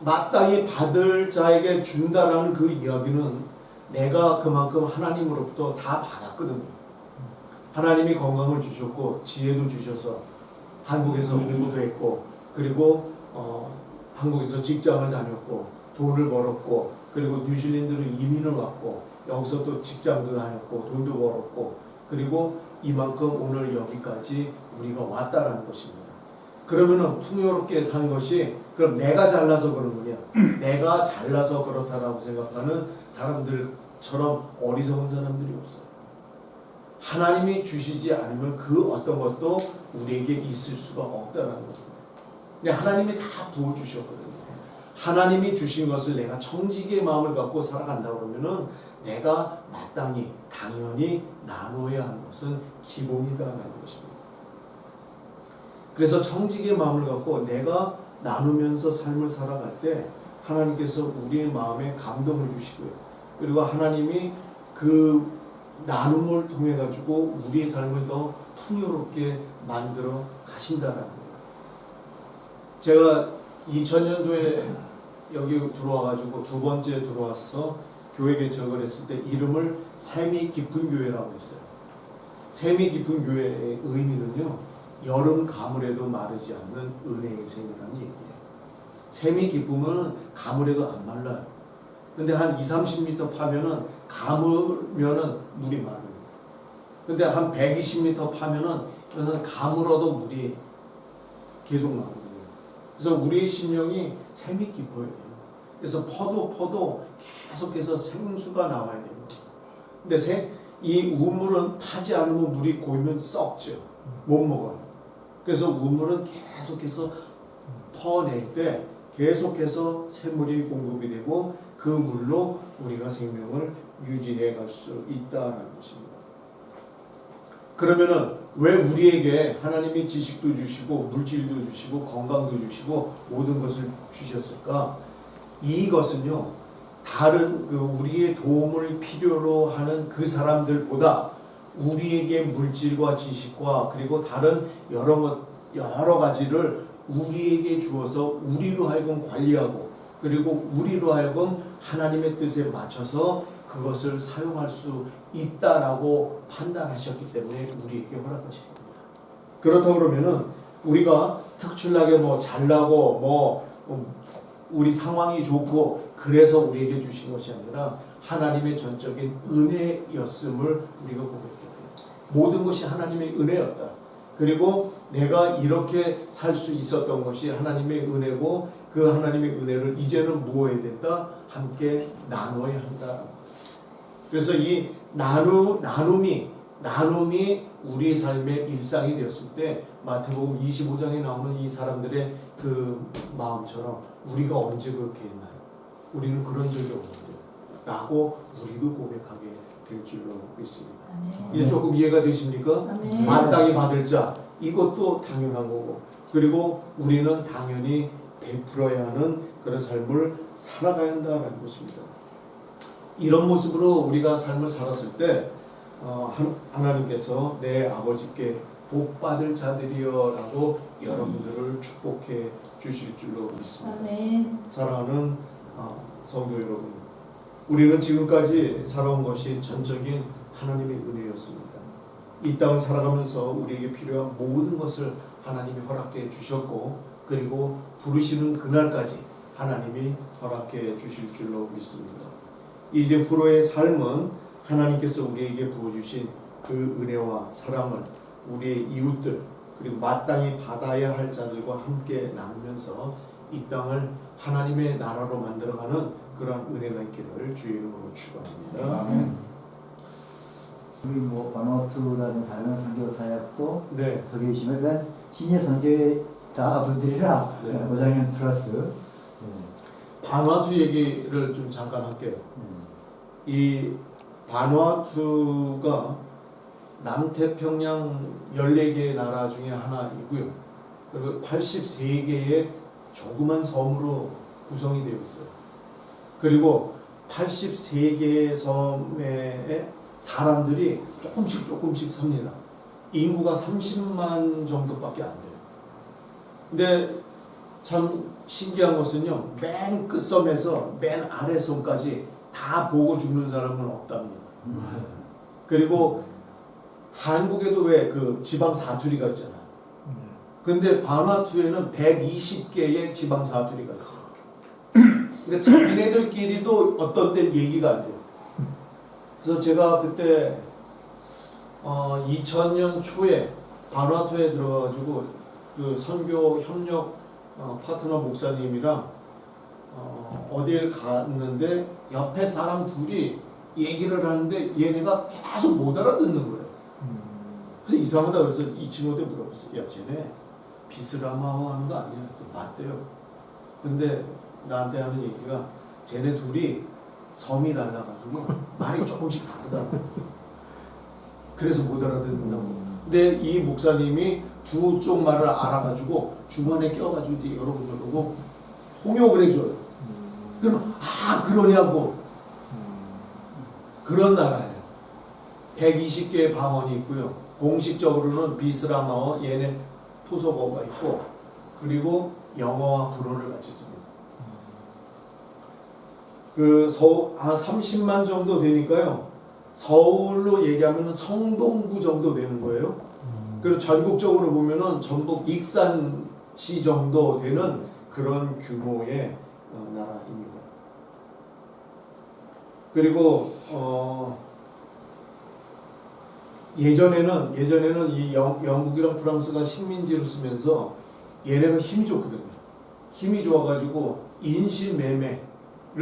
마땅히 받을 자에게 준다라는 그 이야기는 내가 그만큼 하나님으로부터 다 받았거든요. 하나님이 건강을 주셨고 지혜도 주셔서 한국에서 공부도 했고 그리고 한국에서 직장을 다녔고 돈을 벌었고 그리고 뉴질랜드로 이민을 왔고 여기서 또 직장도 다녔고 돈도 벌었고 그리고 이만큼 오늘 여기까지 우리가 왔다라는 것입니다. 그러면은 풍요롭게 산 것이 그럼 내가 잘나서 그런 거냐? 내가 잘나서 그렇다라고 생각하는 사람들처럼 어리석은 사람들이 없어요. 하나님이 주시지 않으면 그 어떤 것도 우리에게 있을 수가 없다라는 겁니다. 근데 하나님이 다 부어주셨거든요. 하나님이 주신 것을 내가 청지기의 마음을 갖고 살아간다 그러면은 내가 마땅히 당연히 나눠야 하는 것은 기본이다라는 것입니다. 그래서 청지기의 마음을 갖고 내가 나누면서 삶을 살아갈 때 하나님께서 우리의 마음에 감동을 주시고요. 그리고 하나님이 그 나눔을 통해 가지고 우리의 삶을 더 풍요롭게 만들어 가신다는 거예요. 제가 2000년도에 여기 들어와가지고 두 번째 들어와서 교회 개척을 했을 때 이름을 삶이 깊은 교회라고 했어요. 샘이 깊은 교회의 의미는요, 여름 가물에도 마르지 않는 은혜의 샘이라는 얘기예요. 샘이 깊으면 가물에도 안 말라요. 근데 한 20-30m 파면은 가물면은 물이 마릅니다. 근데 한 120m 파면은 이거는 가물어도 물이 계속 나오거든요. 그래서 우리의 심령이 샘이 깊어야 돼요. 그래서 퍼도 계속해서 생수가 나와야 됩니다. 근데 이 우물은 타지 않으면 물이 고이면 썩죠. 못 먹어요. 그래서 우물은 계속해서 퍼낼 때 계속해서 샘물이 공급이 되고 그 물로 우리가 생명을 유지해 갈 수 있다는 것입니다. 그러면은 왜 우리에게 하나님이 지식도 주시고 물질도 주시고 건강도 주시고 모든 것을 주셨을까? 이것은요, 다른 우리의 도움을 필요로 하는 그 사람들보다 우리에게 물질과 지식과 그리고 다른 여러 가지를 우리에게 주어서 우리로 하여금 관리하고 그리고 우리로 하여금 하나님의 뜻에 맞춰서 그것을 사용할 수 있다라고 판단하셨기 때문에 우리에게 허락하신 겁니다. 그렇다고 그러면은 우리가 특출나게 잘나고 우리 상황이 좋고 그래서 우리에게 주신 것이 아니라 하나님의 전적인 은혜였음을 우리가 고백해요. 모든 것이 하나님의 은혜였다. 그리고 내가 이렇게 살 수 있었던 것이 하나님의 은혜고 그 하나님의 은혜를 이제는 무엇해야 된다? 함께 나눠야 한다. 그래서 이 나눔이 우리 삶의 일상이 되었을 때 마태복음 25장에 나오는 이 사람들의 그 마음처럼 우리가 언제 그렇게 했나요? 우리는 그런 적이 없는데 라고 우리도 고백하게 될 줄로 믿습니다. 이제 조금 이해가 되십니까? 마땅히 받을 자, 이것도 당연한 거고 그리고 우리는 당연히 베풀어야 하는 그런 삶을 살아가야 한다는 것입니다. 이런 모습으로 우리가 삶을 살았을 때 하나님께서 내 아버지께 복받을 자들이여 라고 여러분들을 축복해 주실 줄로 믿습니다. 아멘. 사랑하는 성도 여러분, 우리는 지금까지 살아온 것이 전적인 하나님의 은혜였습니다. 이 땅을 살아가면서 우리에게 필요한 모든 것을 하나님이 허락해 주셨고 그리고 부르시는 그날까지 하나님이 허락해 주실 줄로 믿습니다. 이제 후로의 삶은 하나님께서 우리에게 부어주신 그 은혜와 사랑을 우리의 이웃들 그리고 마땅히 받아야 할 자들과 함께 나누면서 이 땅을 하나님의 나라로 만들어가는 그런 은혜가 있기를 주의 이름으로 축원합니다. 아멘. 우리 바누아투라는 다른 선교 사역도 네. 거기 계시면 시니어 선교의 다 분들이라 네. 오장현 플러스 바누아투 얘기를 좀 잠깐 할게요. 이 바누아투가 남태평양 14개의 나라 중에 하나이고요. 그리고 83개의 조그만 섬으로 구성이 되어 있어요. 그리고 83개의 섬에 사람들이 조금씩 삽니다. 인구가 30만 정도밖에 안 돼요. 근데 참 신기한 것은요, 맨 끝섬에서 맨 아래 섬까지 다 보고 죽는 사람은 없답니다. 그리고 한국에도 왜 그 지방 사투리가 있잖아요. 근데 바누아투에는 120개의 지방 사투리가 있어요. 그러니까 자기네들끼리도 어떤 때 얘기가 안 돼요. 그래서 제가 그때 2000년 초에 바누아투에 들어가가지고 그 선교 협력 파트너 목사님이랑 어딜 갔는데 옆에 사람 둘이 얘기를 하는데 얘네가 계속 못 알아듣는 거예요. 그래서 이상하다 그래서 이 친구한테 물어봤어요. 야, 쟤네 비스라마호 하는 거 아니야? 맞대요. 근데 나한테 하는 얘기가 쟤네 둘이 섬이 달라가지고 말이 조금씩 다르다고. 그래서 못 알아듣는다고. 근데 이 목사님이 두 쪽 말을 알아가지고 중간에 껴가지고 이제 여러분 저러고 통역을 해줘요. 그럼 그러냐고. 그런 나라예요. 120개의 방언이 있고요. 공식적으로는 비스라마어 얘네 토속어가 있고 그리고 영어와 불어를 같이 씁니다. 30만 정도 되니까요. 서울로 얘기하면 성동구 정도 되는 거예요. 그리고 전국적으로 보면은 전북 익산시 정도 되는 그런 규모의 나라입니다. 그리고 예전에는 이 영국이랑 프랑스가 식민지를 쓰면서 얘네가 힘이 좋거든요. 힘이 좋아가지고 인신매매를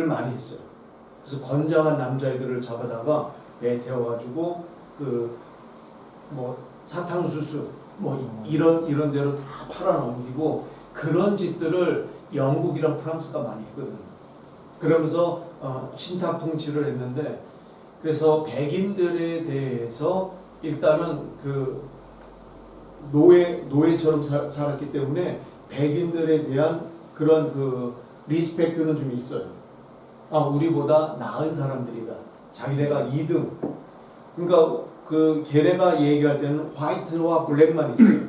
많이 했어요. 그래서 건장한 남자애들을 잡아다가 배 태워가지고 사탕수수 이런 데로 다 팔아넘기고 그런 짓들을 영국이랑 프랑스가 많이 했거든요. 그러면서 신탁 통치를 했는데, 그래서 백인들에 대해서 일단은 그 노예처럼 살았기 때문에 백인들에 대한 그런 그 리스펙트는 좀 있어요. 우리보다 나은 사람들이다. 자기네가 2등. 그러니까 그 걔네가 얘기할 때는 화이트와 블랙만 있어요.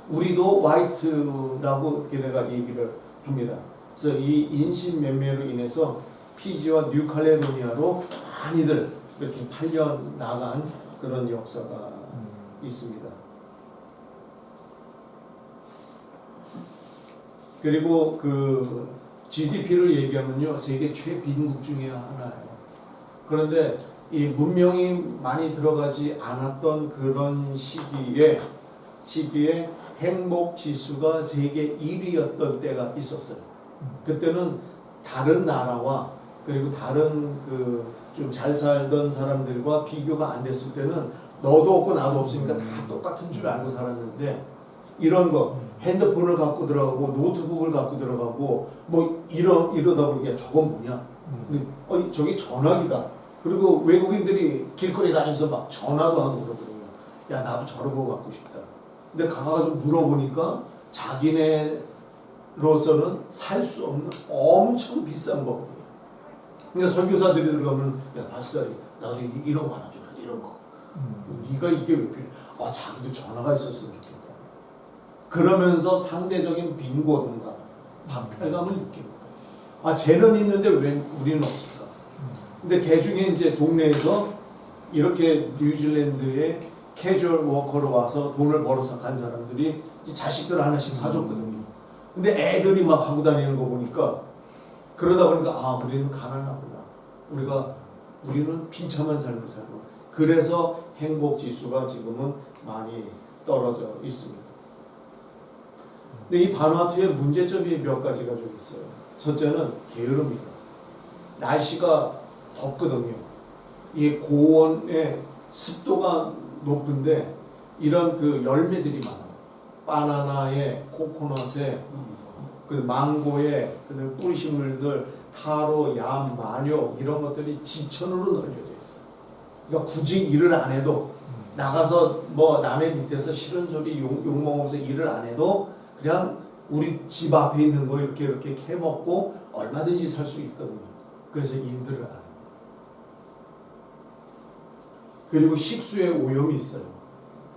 우리도 화이트라고 걔네가 얘기를 합니다. 그래서 이 인신매매로 인해서 피지와 뉴칼레도니아로 많이들 이렇게 팔려 나간 그런 역사가 있습니다. 그리고 그 GDP를 얘기하면요, 세계 최빈국 중에 하나예요. 그런데 이 문명이 많이 들어가지 않았던 그런 시기에 행복 지수가 세계 1위였던 때가 있었어요. 그때는 다른 나라와 그리고 다른 그 좀 잘 살던 사람들과 비교가 안 됐을 때는 너도 없고 나도 없으니까 다 똑같은 줄 알고 살았는데, 이런 거 핸드폰을 갖고 들어가고 노트북을 갖고 들어가고 이러다 보니까 저건 뭐냐? 근데 저기 전화기다. 그리고 외국인들이 길거리 다니면서 막 전화도 하고 그러거든요. 야, 나도 저런 거 갖고 싶다. 근데 가가지고 물어보니까 자기네로서는 살 수 없는 엄청 비싼 거거든요. 그러니까 설교사들이 들어가면, 야, 파스터리, 나도 이런 거 하나 줘라, 이런 거. 네가 이게 왜 필요해? 자기도 전화가 있었으면 좋겠다. 그러면서 상대적인 빈곤과 박탈감을 느끼는 거예요. 쟤는 있는데 왜 우리는 없을까? 근데 걔 중에 이제 동네에서 이렇게 뉴질랜드에 캐주얼 워커로 와서 돈을 벌어서 간 사람들이 이제 자식들 하나씩 사줬거든요. 근데 애들이 막 하고 다니는 거 보니까, 그러다 보니까 우리는 가난하구나. 우리는 비참한 삶을 살고. 그래서 행복 지수가 지금은 많이 떨어져 있습니다. 근데 이 바누아투의 문제점이 몇 가지가 좀 있어요. 첫째는 게으름입니다. 날씨가 덥거든요. 이 고온의 습도가 높은데 이런 그 열매들이 많아요. 바나나에, 코코넛에, 그 망고에, 그다음에 뿌리식물들, 타로, 얌, 마녀 이런 것들이 지천으로 널려져 있어요. 그러니까 굳이 일을 안 해도, 나가서 남의 밑에서 싫은 소리 욕 먹으면서 일을 안 해도 그냥 우리 집 앞에 있는 거 이렇게 캐먹고 얼마든지 살 수 있거든요. 그래서 일들을 안 합니다. 그리고 식수의 오염이 있어요.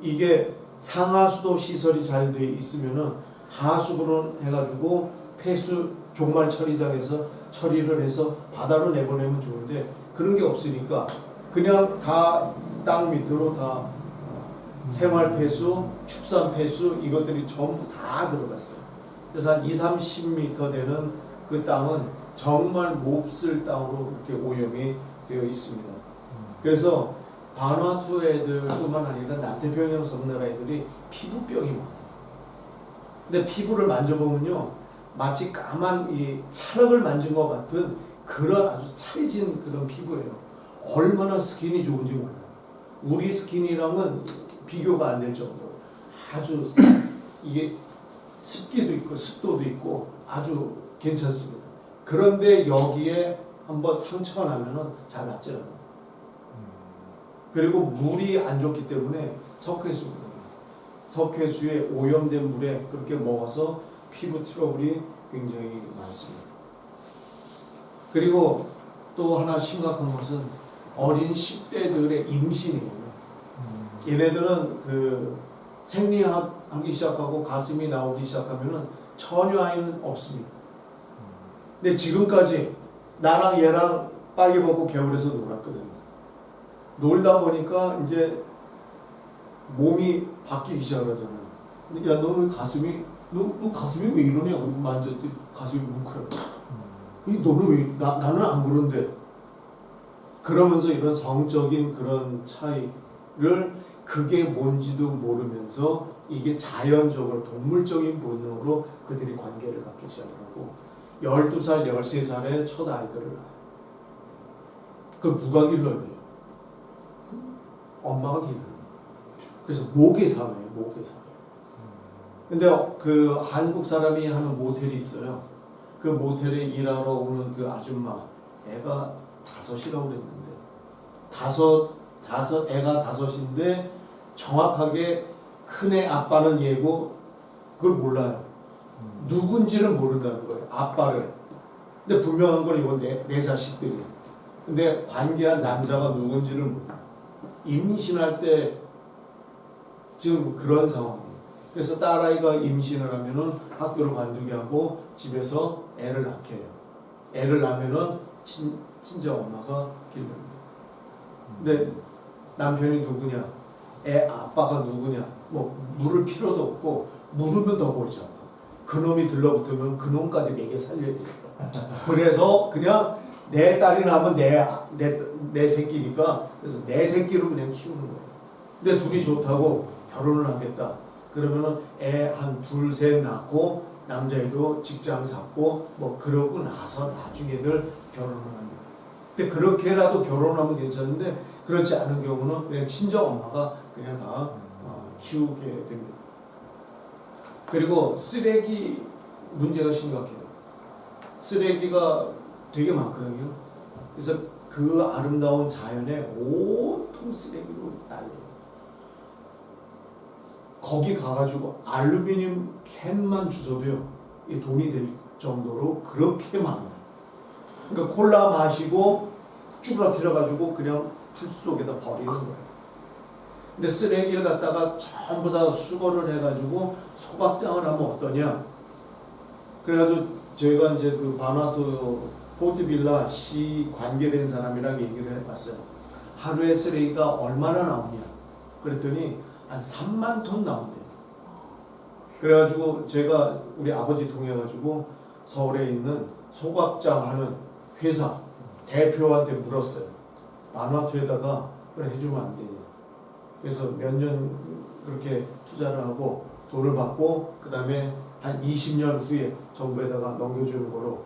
이게 상하수도 시설이 잘 돼 있으면은 하수구로 해가지고 폐수 종말 처리장에서 처리를 해서 바다로 내보내면 좋은데, 그런 게 없으니까 그냥 다 땅 밑으로 다 생활 폐수, 축산 폐수 이것들이 전부 다 들어갔어요. 그래서 한 20-30m 되는 그 땅은 정말 몹쓸 땅으로 이렇게 오염이 되어 있습니다. 그래서 바누아투 애들뿐만 아니라 남태평양 섬나라 애들이 피부병이 많아요. 근데 피부를 만져보면요, 마치 까만 이 찰흙을 만진 것 같은 그런 아주 찰진 그런 피부예요. 얼마나 스킨이 좋은지 몰라요. 우리 스킨이랑은 비교가 안 될 정도로 아주 이게 습기도 있고 습도도 있고 아주 괜찮습니다. 그런데 여기에 한번 상처가 나면은 잘 낫지 않아요. 그리고 물이 안 좋기 때문에 석회수거든요. 석회수에 오염된 물에 그렇게 먹어서 피부 트러블이 굉장히 많습니다. 그리고 또 하나 심각한 것은 어린 10대들의 임신이에요. 얘네들은 그 생리하기 시작하고 가슴이 나오기 시작하면은 전혀 아이는 없습니다. 근데 지금까지 나랑 얘랑 빨개 벗고 겨울에서 놀았거든요. 놀다 보니까 이제 몸이 바뀌기 시작하잖아요. 근데 야, 너 왜 가슴이 너 가슴이 왜 이러냐? 만졌더니 가슴이 뭉클해. 너는 왜 나는 안 그런데. 그러면서 이런 성적인 그런 차이를 그게 뭔지도 모르면서 이게 자연적으로 동물적인 본능으로 그들이 관계를 갖기 시작하고 12살, 13살에 첫 아이들을 낳아요. 그걸 누가 길러야 돼요? 엄마가 길러요. 그래서 모계 사회예요, 모계 사회. 근데 그 한국 사람이 하는 모텔이 있어요. 그 모텔에 일하러 오는 그 아줌마, 애가 5이라고 그랬는데, 애가 5인데 정확하게 큰애 아빠는 얘고 그걸 몰라요. 누군지를 모른다는 거예요. 아빠를. 근데 분명한 건 이건 내 자식들이에요. 근데 관계한 남자가 누군지를 몰라요. 임신할 때 지금 그런 상황이에요. 그래서 딸아이가 임신을 하면은 학교를 관두게 하고 집에서 애를 낳게 해요. 애를 낳으면은 친정 엄마가 길러요. 근데 남편이 누구냐? 애 아빠가 누구냐? 뭐 물을 필요도 없고 물으면 더 골치 아파. 그놈이 들러붙으면 그놈까지 먹여 살려야 돼. 그래서 그냥 내 딸이 나면 내 새끼니까 그래서 내 새끼로 그냥 키우는 거예요. 근데 둘이 좋다고 결혼을 하겠다. 그러면은 애 한 2, 3 낳고 남자애도 직장 잡고 뭐 그러고 나서 나중에들 결혼을 합니다. 근데 그렇게라도 결혼하면 괜찮은데 그렇지 않은 경우는 그냥 친정 엄마가 그냥 다 키우게 됩니다. 그리고 쓰레기 문제가 심각해요. 쓰레기가 되게 많거든요. 그래서 그 아름다운 자연에 온통 쓰레기로 날려요. 거기 가가지고 알루미늄 캔만 주워도요, 이 돈이 될 정도로 그렇게 많아요. 그러니까 콜라 마시고 쭈그러뜨려가지고 그냥 풀 속에다 버리는 거예요. 근데 쓰레기를 갖다가 전부 다 수거를 해가지고 소각장을 하면 어떠냐? 그래가지고 제가 이제 그 바누아투 포트빌라 시 관계된 사람이랑 얘기를 해봤어요. 하루에 쓰레기가 얼마나 나오냐? 그랬더니 한 3만 톤 나온대요. 그래가지고 제가 우리 아버지 통해가지고 서울에 있는 소각장 하는 회사 대표한테 물었어요. 바누아투에다가 그래 해주면 안 되냐. 그래서 몇 년 그렇게 투자를 하고 돈을 받고 그 다음에 한 20년 후에 정부에다가 넘겨주는 거로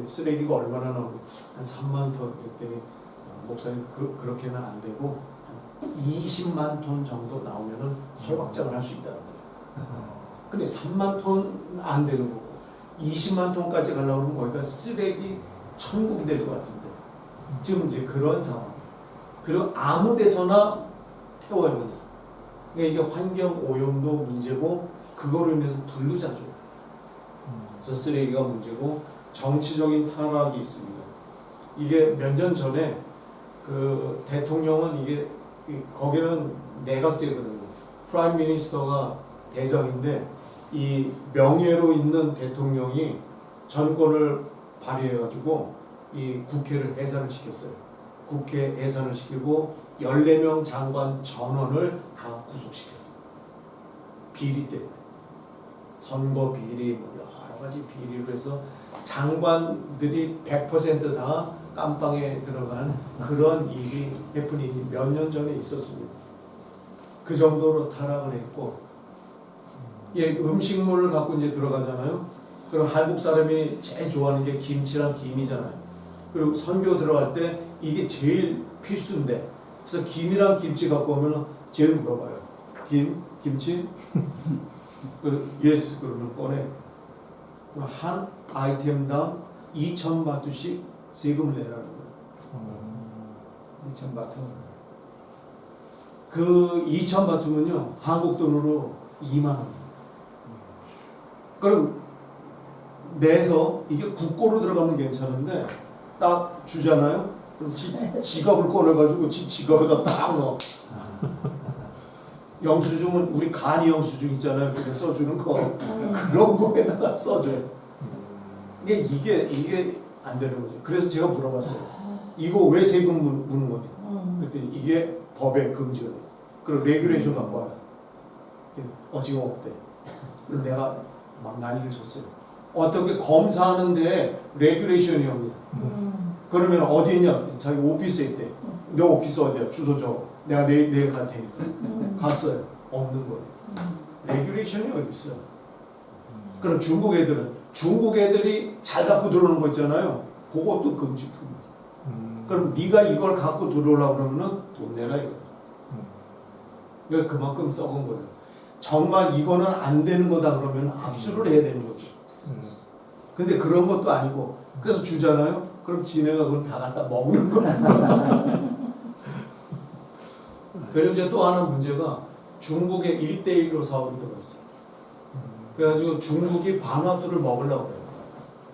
쓰레기가 얼마나 나오는지 한 3만 톤 그랬더니 목사님 그렇게는 안 되고 한 20만 톤 정도 나오면은 소각장을 할 수 있다는 거예요. 근데 3만 톤 안 되는 거고 20만 톤까지 가려고 하면 거기가 쓰레기 천국이 될 것 같은데 지금 이제 그런 상황. 그리고 아무 데서나 태워요 그냥. 그러니까 이게 환경 오염도 문제고 그거로 인해서 불도 자주. 그래서 쓰레기가 문제고 정치적인 타락이 있습니다. 이게 몇 년 전에 그 대통령은 이게 거기는 내각제거든요. 프라임 미니스터가 대장인데 이 명예로 있는 대통령이 전권을 발휘해가지고 이 국회를 해산을 시켰어요. 국회 해산을 시키고 14명 장관 전원을 다 구속시켰어요. 비리 때문에. 선거 비리, 뭐 여러 가지 비리로 해서 장관들이 100% 다 깜빵에 들어간 그런 일이 해프닝이 몇 년 전에 있었습니다. 그 정도로 타락을 했고, 예, 음식물을 갖고 이제 들어가잖아요. 그럼 한국 사람이 제일 좋아하는 게 김치랑 김이잖아요. 그리고 선교 들어갈 때 이게 제일 필수인데, 그래서 김이랑 김치 갖고 오면 제일 물어봐요. 김치? 예스 그러면 꺼내. 한 아이템당 2,000바트씩 세금을 내라는 거예요. 2,000바트. 그 2,000바트면요 한국 돈으로 2만 원. 그럼 내서 이게 국고로 들어가면 괜찮은데 딱 주잖아요. 그럼 지갑을 꺼내가지고 지갑에다 딱 넣어. 영수증은 우리 간이 영수증 있잖아요. 그냥 써주는 거 그런 거에다가 써줘요. 이게 안 되는 거죠. 그래서 제가 물어봤어요. 이거 왜 세금 묻는 거냐? 그랬더니 이게 법에 금지가 돼. 그리고 레귤레이션 갖고 와라. 지금 없대. 그래서 내가 막 난리를 쳤어요. 어떻게 검사하는데 레귤레이션이 없냐. 그러면 어디 있냐? 자기 오피스에 있대. 너 오피스 어디야? 주소 적어. 내가 내일 갈 테니까. 갔어요. 없는 거예요. 레귤레이션이 어디 있어? 그럼 중국 애들이 잘 갖고 들어오는 거 있잖아요. 그것도 금지품이야. 그럼 네가 이걸 갖고 들어오려고 그러면은 돈 내라 이거. 이거 그만큼 썩은 거예요. 정말 이거는 안 되는 거다 그러면 압수를 해야 되는 거죠. 근데 그런 것도 아니고 그래서 주잖아요. 그럼 지네가 그걸 다 갖다 먹는 거야. 그리고 이제 또 하나 문제가 중국의 1대1로 사업이 들어갔어요. 그래가지고 중국이 바누아투를 먹으려고 그래요.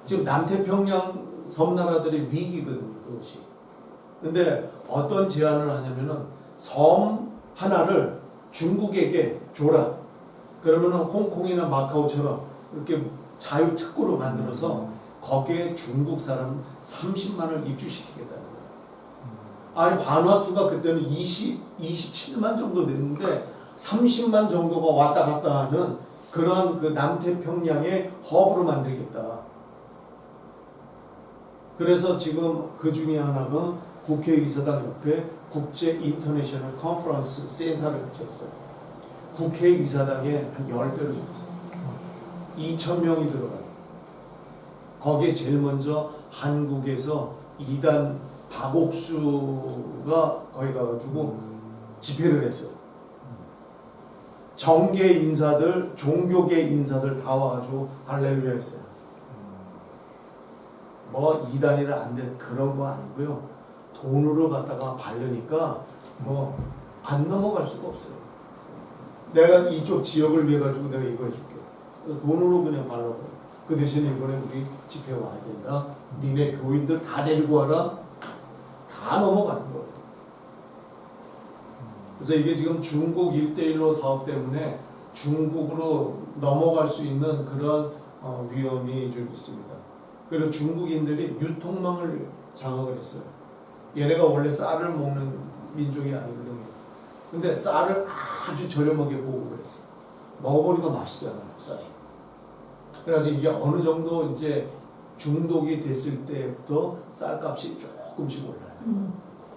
지금 남태평양 섬나라들의 위기거든요, 그것이. 근데 어떤 제안을 하냐면은 섬 하나를 중국에게 줘라. 그러면은 홍콩이나 마카오처럼 이렇게 자유특구로 만들어서 거기에 중국 사람 30만을 입주시키겠다는 거예요. 아니 바누아투가 그때는 27만 정도 됐는데 30만 정도가 왔다 갔다 하는 그런 그 남태평양의 허브로 만들겠다. 그래서 지금 그 중에 하나가 국회의사당 옆에 국제 인터내셔널 컨퍼런스 센터를 지었어요. 국회의사당에 한 10배로 졌어요. 2,000명이 들어가요. 거기에 제일 먼저 한국에서 2단 박옥수가 거기 가가지고 집회를 했어요. 정계 인사들, 종교계 인사들 다 와가지고 할렐루야 했어요. 뭐 2단이라 안 돼 그런 거 아니고요. 돈으로 갖다가 바르니까 뭐 안 넘어갈 수가 없어요. 내가 이쪽 지역을 위해 가지고 내가 이거 해줄게. 돈으로 그냥 발라버려. 그 대신에 이번에 우리 집회 와야 된다. 니네 교인들 다 데리고 와라. 다 넘어가는 거예요. 그래서 이게 지금 중국 1대1로 사업 때문에 중국으로 넘어갈 수 있는 그런 위험이 좀 있습니다. 그리고 중국인들이 유통망을 장악을 했어요. 얘네가 원래 쌀을 먹는 민족이 아니거든요. 근데 쌀을 아주 저렴하게 보급을 했어요. 먹어보니까 맛있잖아요, 쌀이. 그래서 이게 어느 정도 이제 중독이 됐을 때부터 쌀값이 조금씩 올라요.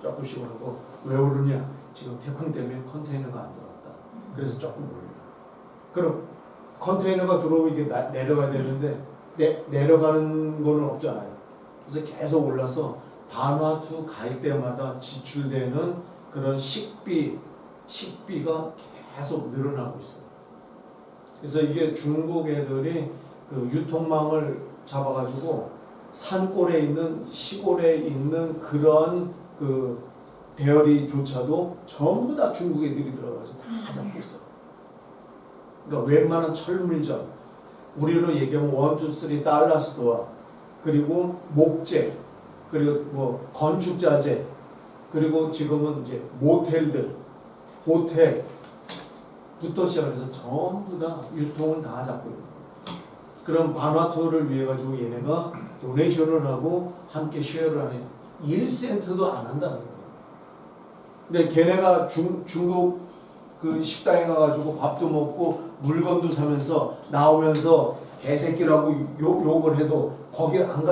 조금씩 오르고 왜 오르냐? 지금 태풍 때문에 컨테이너가 안 들어왔다. 그래서 조금 올려요. 그럼 컨테이너가 들어오면 이게 내려가야 되는데 내려가는 거는 없잖아요. 그래서 계속 올라서 바누아투 갈 때마다 지출되는 그런 식비가 계속 늘어나고 있어요. 그래서 이게 중국 애들이 그 유통망을 잡아가지고 산골에 있는 시골에 있는 그런 그 대열이조차도 전부 다 중국 애들이 들어가서 다 잡고 있어. 그러니까 웬만한 철물점, 우리로 얘기하면 1, 2, 3 달러 스토어, 그리고 목재, 그리고 뭐 건축자재, 그리고 지금은 이제 모텔들, 호텔부터 시작해서 전부 다 유통을 다 잡고 있는 거예요. 그럼 바누아투를 위해 가지고 얘네가 도네이션을 하고 함께 쉐어를 하는 1센트도 안 한다는 거예요. 근데 걔네가 중국 그 식당에 가가지고 밥도 먹고 물건도 사면서 나오면서 개새끼라고 욕을 해도 거기를 안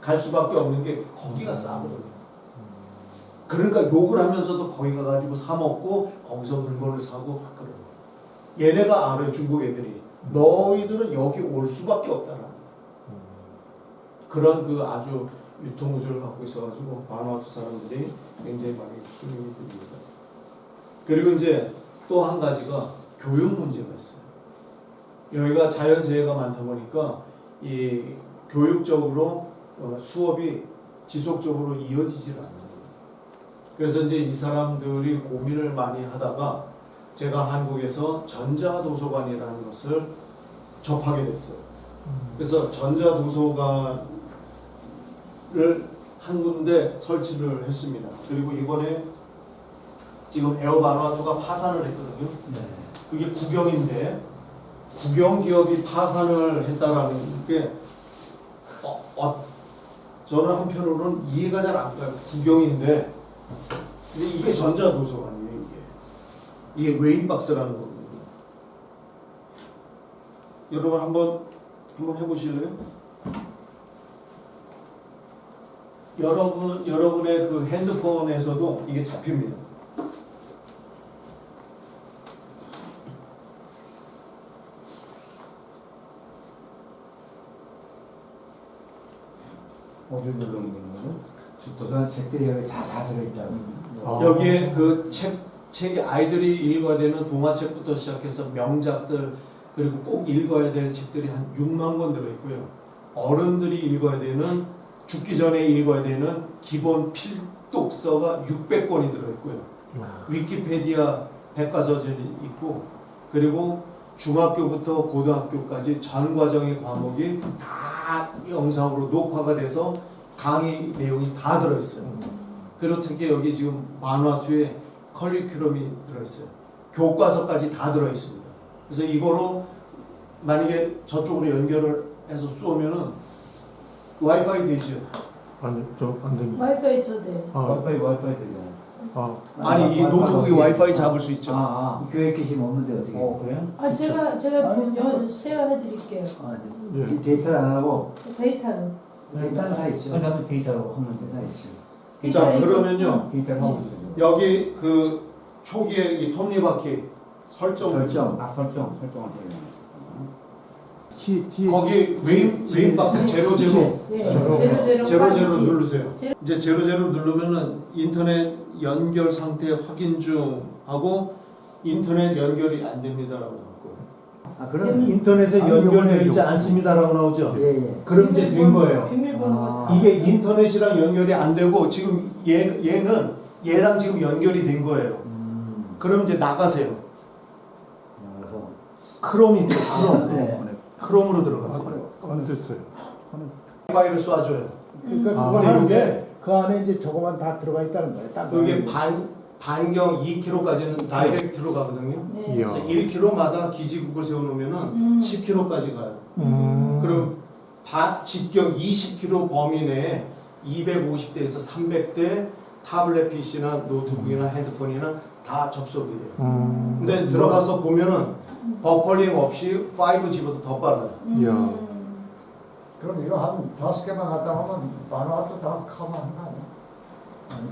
갈 수밖에 없는 게 거기가 싸거든요. 그러니까 욕을 하면서도 거기 가가지고 사 먹고 거기서 물건을 사고 그래요. 얘네가 알아요, 중국 애들이. 너희들은 여기 올 수밖에 없다는 그런 그 아주 유통구조를 갖고 있어가지고 바누아투 사람들이 굉장히 많이 힘이 듭니다. 그리고 이제 또 한 가지가 교육 문제가 있어요. 여기가 자연재해가 많다 보니까 이 교육적으로 수업이 지속적으로 이어지질 않는 거예요. 그래서 이제 이 사람들이 고민을 많이 하다가 제가 한국에서 전자도서관이라는 것을 접하게 됐어요. 그래서 전자도서관을 한 군데 설치를 했습니다. 그리고 이번에 지금 에어바누아투가 파산을 했거든요. 그게 국영인데 국영기업이 파산을 했다라는 게 저는 한편으로는 이해가 잘 안 가요. 국영인데 이게 전자도서관이에요. 이게 레인박스라는 거거든요. 여러분 한번 해보실래요? 여러분의 그 핸드폰에서도 이게 잡힙니다. 어디 누르는 거는 도서관 책들이 여기 다 들어있잖아. 여기에 그 책이 아이들이 읽어야 되는 동화책부터 시작해서 명작들 그리고 꼭 읽어야 될 책들이 한 6만 권 들어있고요. 어른들이 읽어야 되는 죽기 전에 읽어야 되는 기본 필독서가 600권이 들어있고요. 위키페디아 백과사전이 있고 그리고 중학교부터 고등학교까지 전 과정의 과목이 다 영상으로 녹화가 돼서 강의 내용이 다 들어있어요. 그리고 특히 여기 지금 만화투에 커리큘럼이 들어있어요. 교과서까지 다 들어있습니다. 그래서 이거로 만약에 저쪽으로 연결을 해서 쏘면은 와이파이 되죠? 아니 저 안 됩니다. 와이파이 쳐대. 와이파이 되잖아. 아니 이 노트북이 와이파이 잡을 수 있죠. 교회 계시면 없는데 어떻게? 그래요? 아 제가 쉐어해드릴게요. 예. 데이터를 안 하고 데이터로. 데이터는 다 있죠. 그다음에 데이터로 하면 다 되나? 있죠. 자 그러면요 데이터를 하고 있어요. 여기 그 초기에 이 톱니바퀴 설정을 설정을 거기 웨인박스 제로 예. 제로 누르세요. 이제 제로 누르면은 인터넷 연결 상태 확인 중 하고 인터넷 연결이 안 됩니다라고 나올 거예요. 그럼 인터넷에 연결되어 있지 않습니다라고 나오죠. 예. 그럼 이제 된 거예요. 비밀번호. 이게 인터넷이랑 연결이 안 되고 지금 얘는 얘랑 지금 연결이 된 거예요. 그럼 이제 나가세요. 크롬 있죠. 크롬으로 들어가세요. 안 됐어요. 파일을 쏴줘요. 그러니까 그걸 하는데 그 안에 이제 저거만 다 들어가 있다는 거예요. 딱 이게 반경 2km까지는 다이렉트로 가거든요. 네. 이야. 그래서 1km마다 기지국을 세워놓으면은 10km까지 가요. 그럼 직경 20km 범위 내에 250대에서 300대 타블렛 PC나 노트북이나 핸드폰이나 다 접속이 돼요. 근데 들어가서 보면은 버퍼링 없이 5G보다 더 빨라요. 이야. 그럼 이거 한 5개만 갖다 하면 만화도 다 커버하는 거 아니야?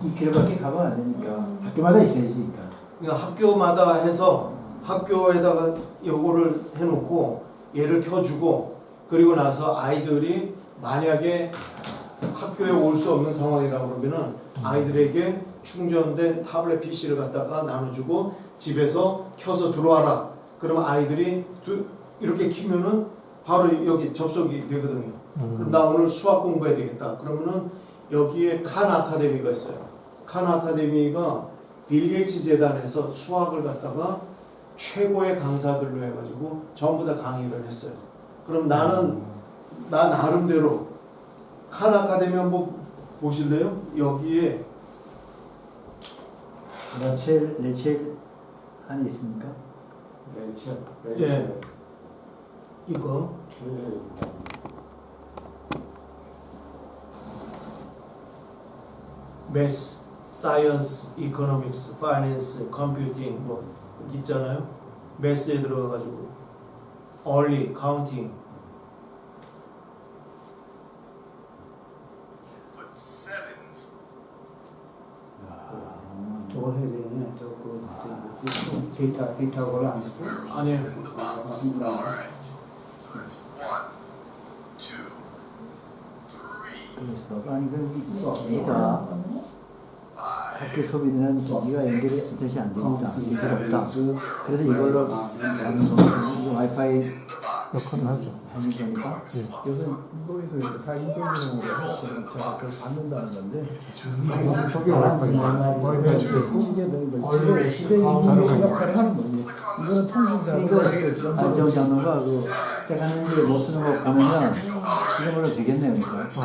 2km밖에 가면 안 되니까 학교마다 있어야지. 그러니까 학교마다 해서 학교에다가 요거를 해놓고 얘를 켜주고 그리고 나서 아이들이 만약에 학교에 올 수 없는 상황이라고 그러면은 아이들에게 충전된 타블렛 PC를 갖다가 나눠주고 집에서 켜서 들어와라. 그러면 아이들이 이렇게 키면은 바로 여기 접속이 되거든요. 그럼 나 오늘 수학 공부해야 되겠다. 그러면은 여기에 칸 아카데미가 있어요. 칸 아카데미가 빌 게이츠 재단에서 수학을 갖다가 최고의 강사들로 해가지고 전부 다 강의를 했어요. 그럼 나 나름대로 칸 아카데미 한번 보실래요? 여기에 레첼 안에 있습니까? 예 이거 매스, 사이언스, 이코노믹스, 파이낸스, 컴퓨팅 뭐 있잖아요. 매스에 들어가가지고 얼리, 카운팅 저걸 해야 되네. 데이터 그걸 안 했고. 아니에요. 그래서 아니 그러니까 학교 소비는 기기가 연결이 되지 안 되니까 필요 없다. 그래서 이걸로 와이파이 역할은 하죠. 하는 거니까. 요즘 인도에서 다 인도에서 제가 그걸 받는다는 건데 저기 와이파이 시계 되는 거 시계 역할을 하는 거지. 이거는 통신사로 안정 장로가 그 세간을 못 쓰는 거 보면은 이걸로 되겠네요. 그렇죠.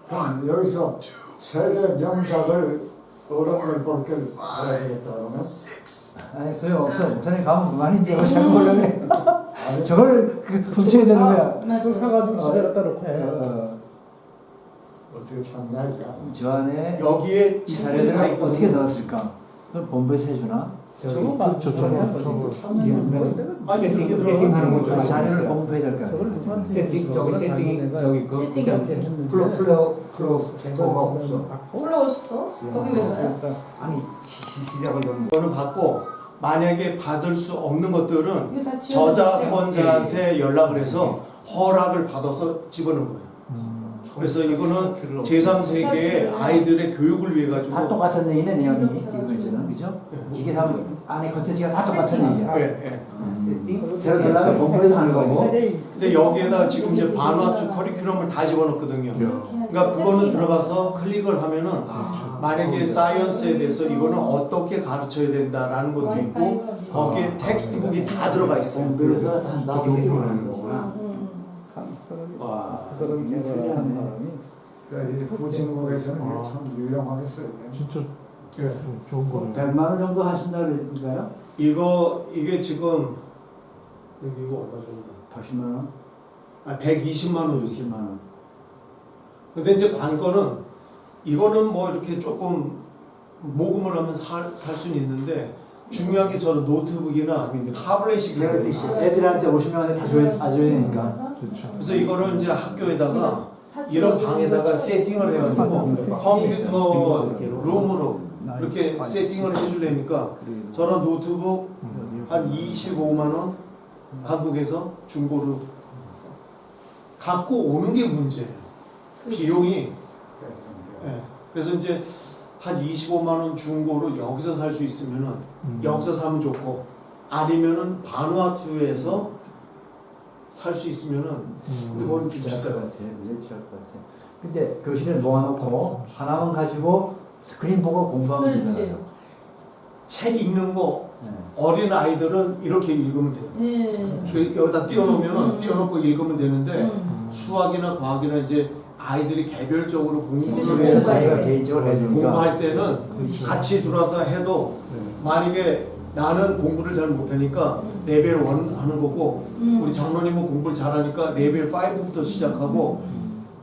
그럼 여기서 세계 명작을 어른을 볼게 알아야 되겠다 그러면 아니 그래 없어. 우선에 가면 그만인데 왜 자꾸 보려면 저걸 훔쳐야 되는 거야. 맞아. 사가지고 집에 갖다 놓고 해. 어떻게 참나니까. 저 안에 여기에 이 친구들이 다 자료를 있거든요. 어떻게 넣었을까? 그걸 본부에서 해주나? 저거 그렇죠. 아니 이렇게 세팅하는 들어가면 거죠. 자료를 공부해야 될 거 아니에요? 세팅 저기 세팅이 저기 그 세팅이 플로스토어가 없어. 플로우스터? 거기 왜 가요? 아니 시작을 좀 이거는 받고 만약에 받을 수 없는 것들은 이거 다 지워주세요. 저작권자한테 연락을 해서 허락을 받아서 집어넣은 거예요. 그래서 이거는 제3세계의 아이들의 교육을 위해 다 가지고 똑같은 얘기네 내용이 이거는 그죠? 이게 다 안에 컨텐츠가 다 똑같은 얘기야. 네, 네. 세팅 새로 연락을 본부에서 하는 거고. 근데 여기에다 지금 이제 바누아투 커리큘럼을 다 집어넣거든요. 그러니까 그거는 들어가서 클릭을 하면은 만약에 사이언스에 대해서 이거는 어떻게 가르쳐야 된다라는 것도 있고 거기에 텍스트북이 다 들어가 있어요. 본부에서 다 나오게 하는 거구나. 와. 그 사람 개발한 사람이 그러니까 이 후진국에서는 이게 참 유용하겠어요. 진짜 예. 좋은 거네요. 100만 원 정도 하신다 그러니까요? 이게 지금 이거 얼마 정도? 80만 원? 120만 원 요새. 60만 원. 근데 이제 관건은 이거는 뭐 이렇게 조금 모금을 하면 살 수는 있는데 중요한 게 저는 노트북이나 타블렛이 애들한테 50명한테 다 줘야 되니까. 그렇죠. 그래서 이거를 이제 학교에다가 이런 방에다가 세팅을 해가지고 컴퓨터 룸으로 이렇게 세팅을 해주려니까 저런 노트북 한 25만 원 한국에서 중고로 갖고 오는 게 문제예요. 비용이. 예. 그래서 이제 한 25만 원 중고로 여기서 살 수 있으면은 여기서 사면 좋고 아니면은 바누아투에서 살 수 있으면은 그건 좀 비쌀 것 비싸요. 같아. 굉장히 비쌀 것 같아. 근데 교실에 모아놓고 하나만 가지고 스크린 보고 공부하면 그렇지. 되잖아요. 책 읽는 거 네. 어린 아이들은 이렇게 읽으면 돼요. 네. 여기다 띄워놓으면은 음. 띄워놓고 읽으면 되는데 음. 수학이나 과학이나 이제 아이들이 개별적으로 집에서 공부를 해서 자기가 개인적으로 해주니까. 공부할 때는 같이 들어와서 해도 만약에 나는 공부를 잘 못하니까 레벨 1 하는 거고 우리 장로님은 공부를 잘하니까 레벨 5부터 시작하고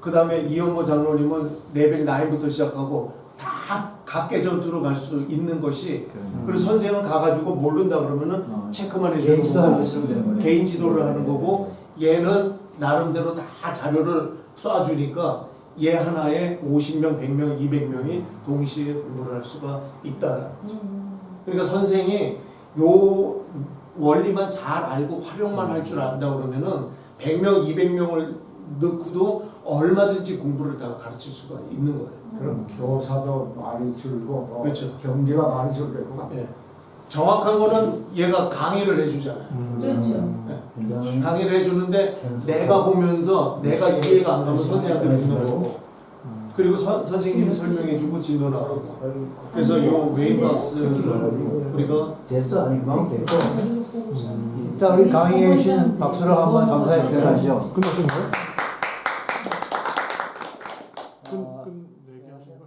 그 다음에 이영호 장로님은 레벨 9부터 시작하고 다 각계 전투로 갈 수 있는 것이 그리고 선생은 가가지고 모른다 그러면은 체크만 해주는 개인 지도를 거고 쓰면 되는 거예요. 개인 지도를 하는 거고 얘는 나름대로 다 자료를 쏴주니까 얘 하나에 50명, 100명, 200명이 동시에 공부를 할 수가 있다. 그러니까 선생이 요 원리만 잘 알고 활용만 할 줄 안다 그러면은 100명, 200명을 넣고도 얼마든지 공부를 다 가르칠 수가 있는 거예요. 그럼 교사도 많이 줄고 뭐 그렇죠. 경비가 많이 줄겠고. 예. 정확한 거는 얘가 강의를 해주잖아요. 그렇죠. 예. 강의를 해주는데 내가 보면서 내가 이해가 안 가면 선생님한테 묻는 거고 그리고 선생님이 설명해주고 진도 나가고 그래서 이 웨이박스를 우리가 됐어 아니 그만 됐고. 일단 우리 강의에 계신 박수로 한번 감사의 표현하시죠. 끝났던 거예요? 끝 얘기하신 거?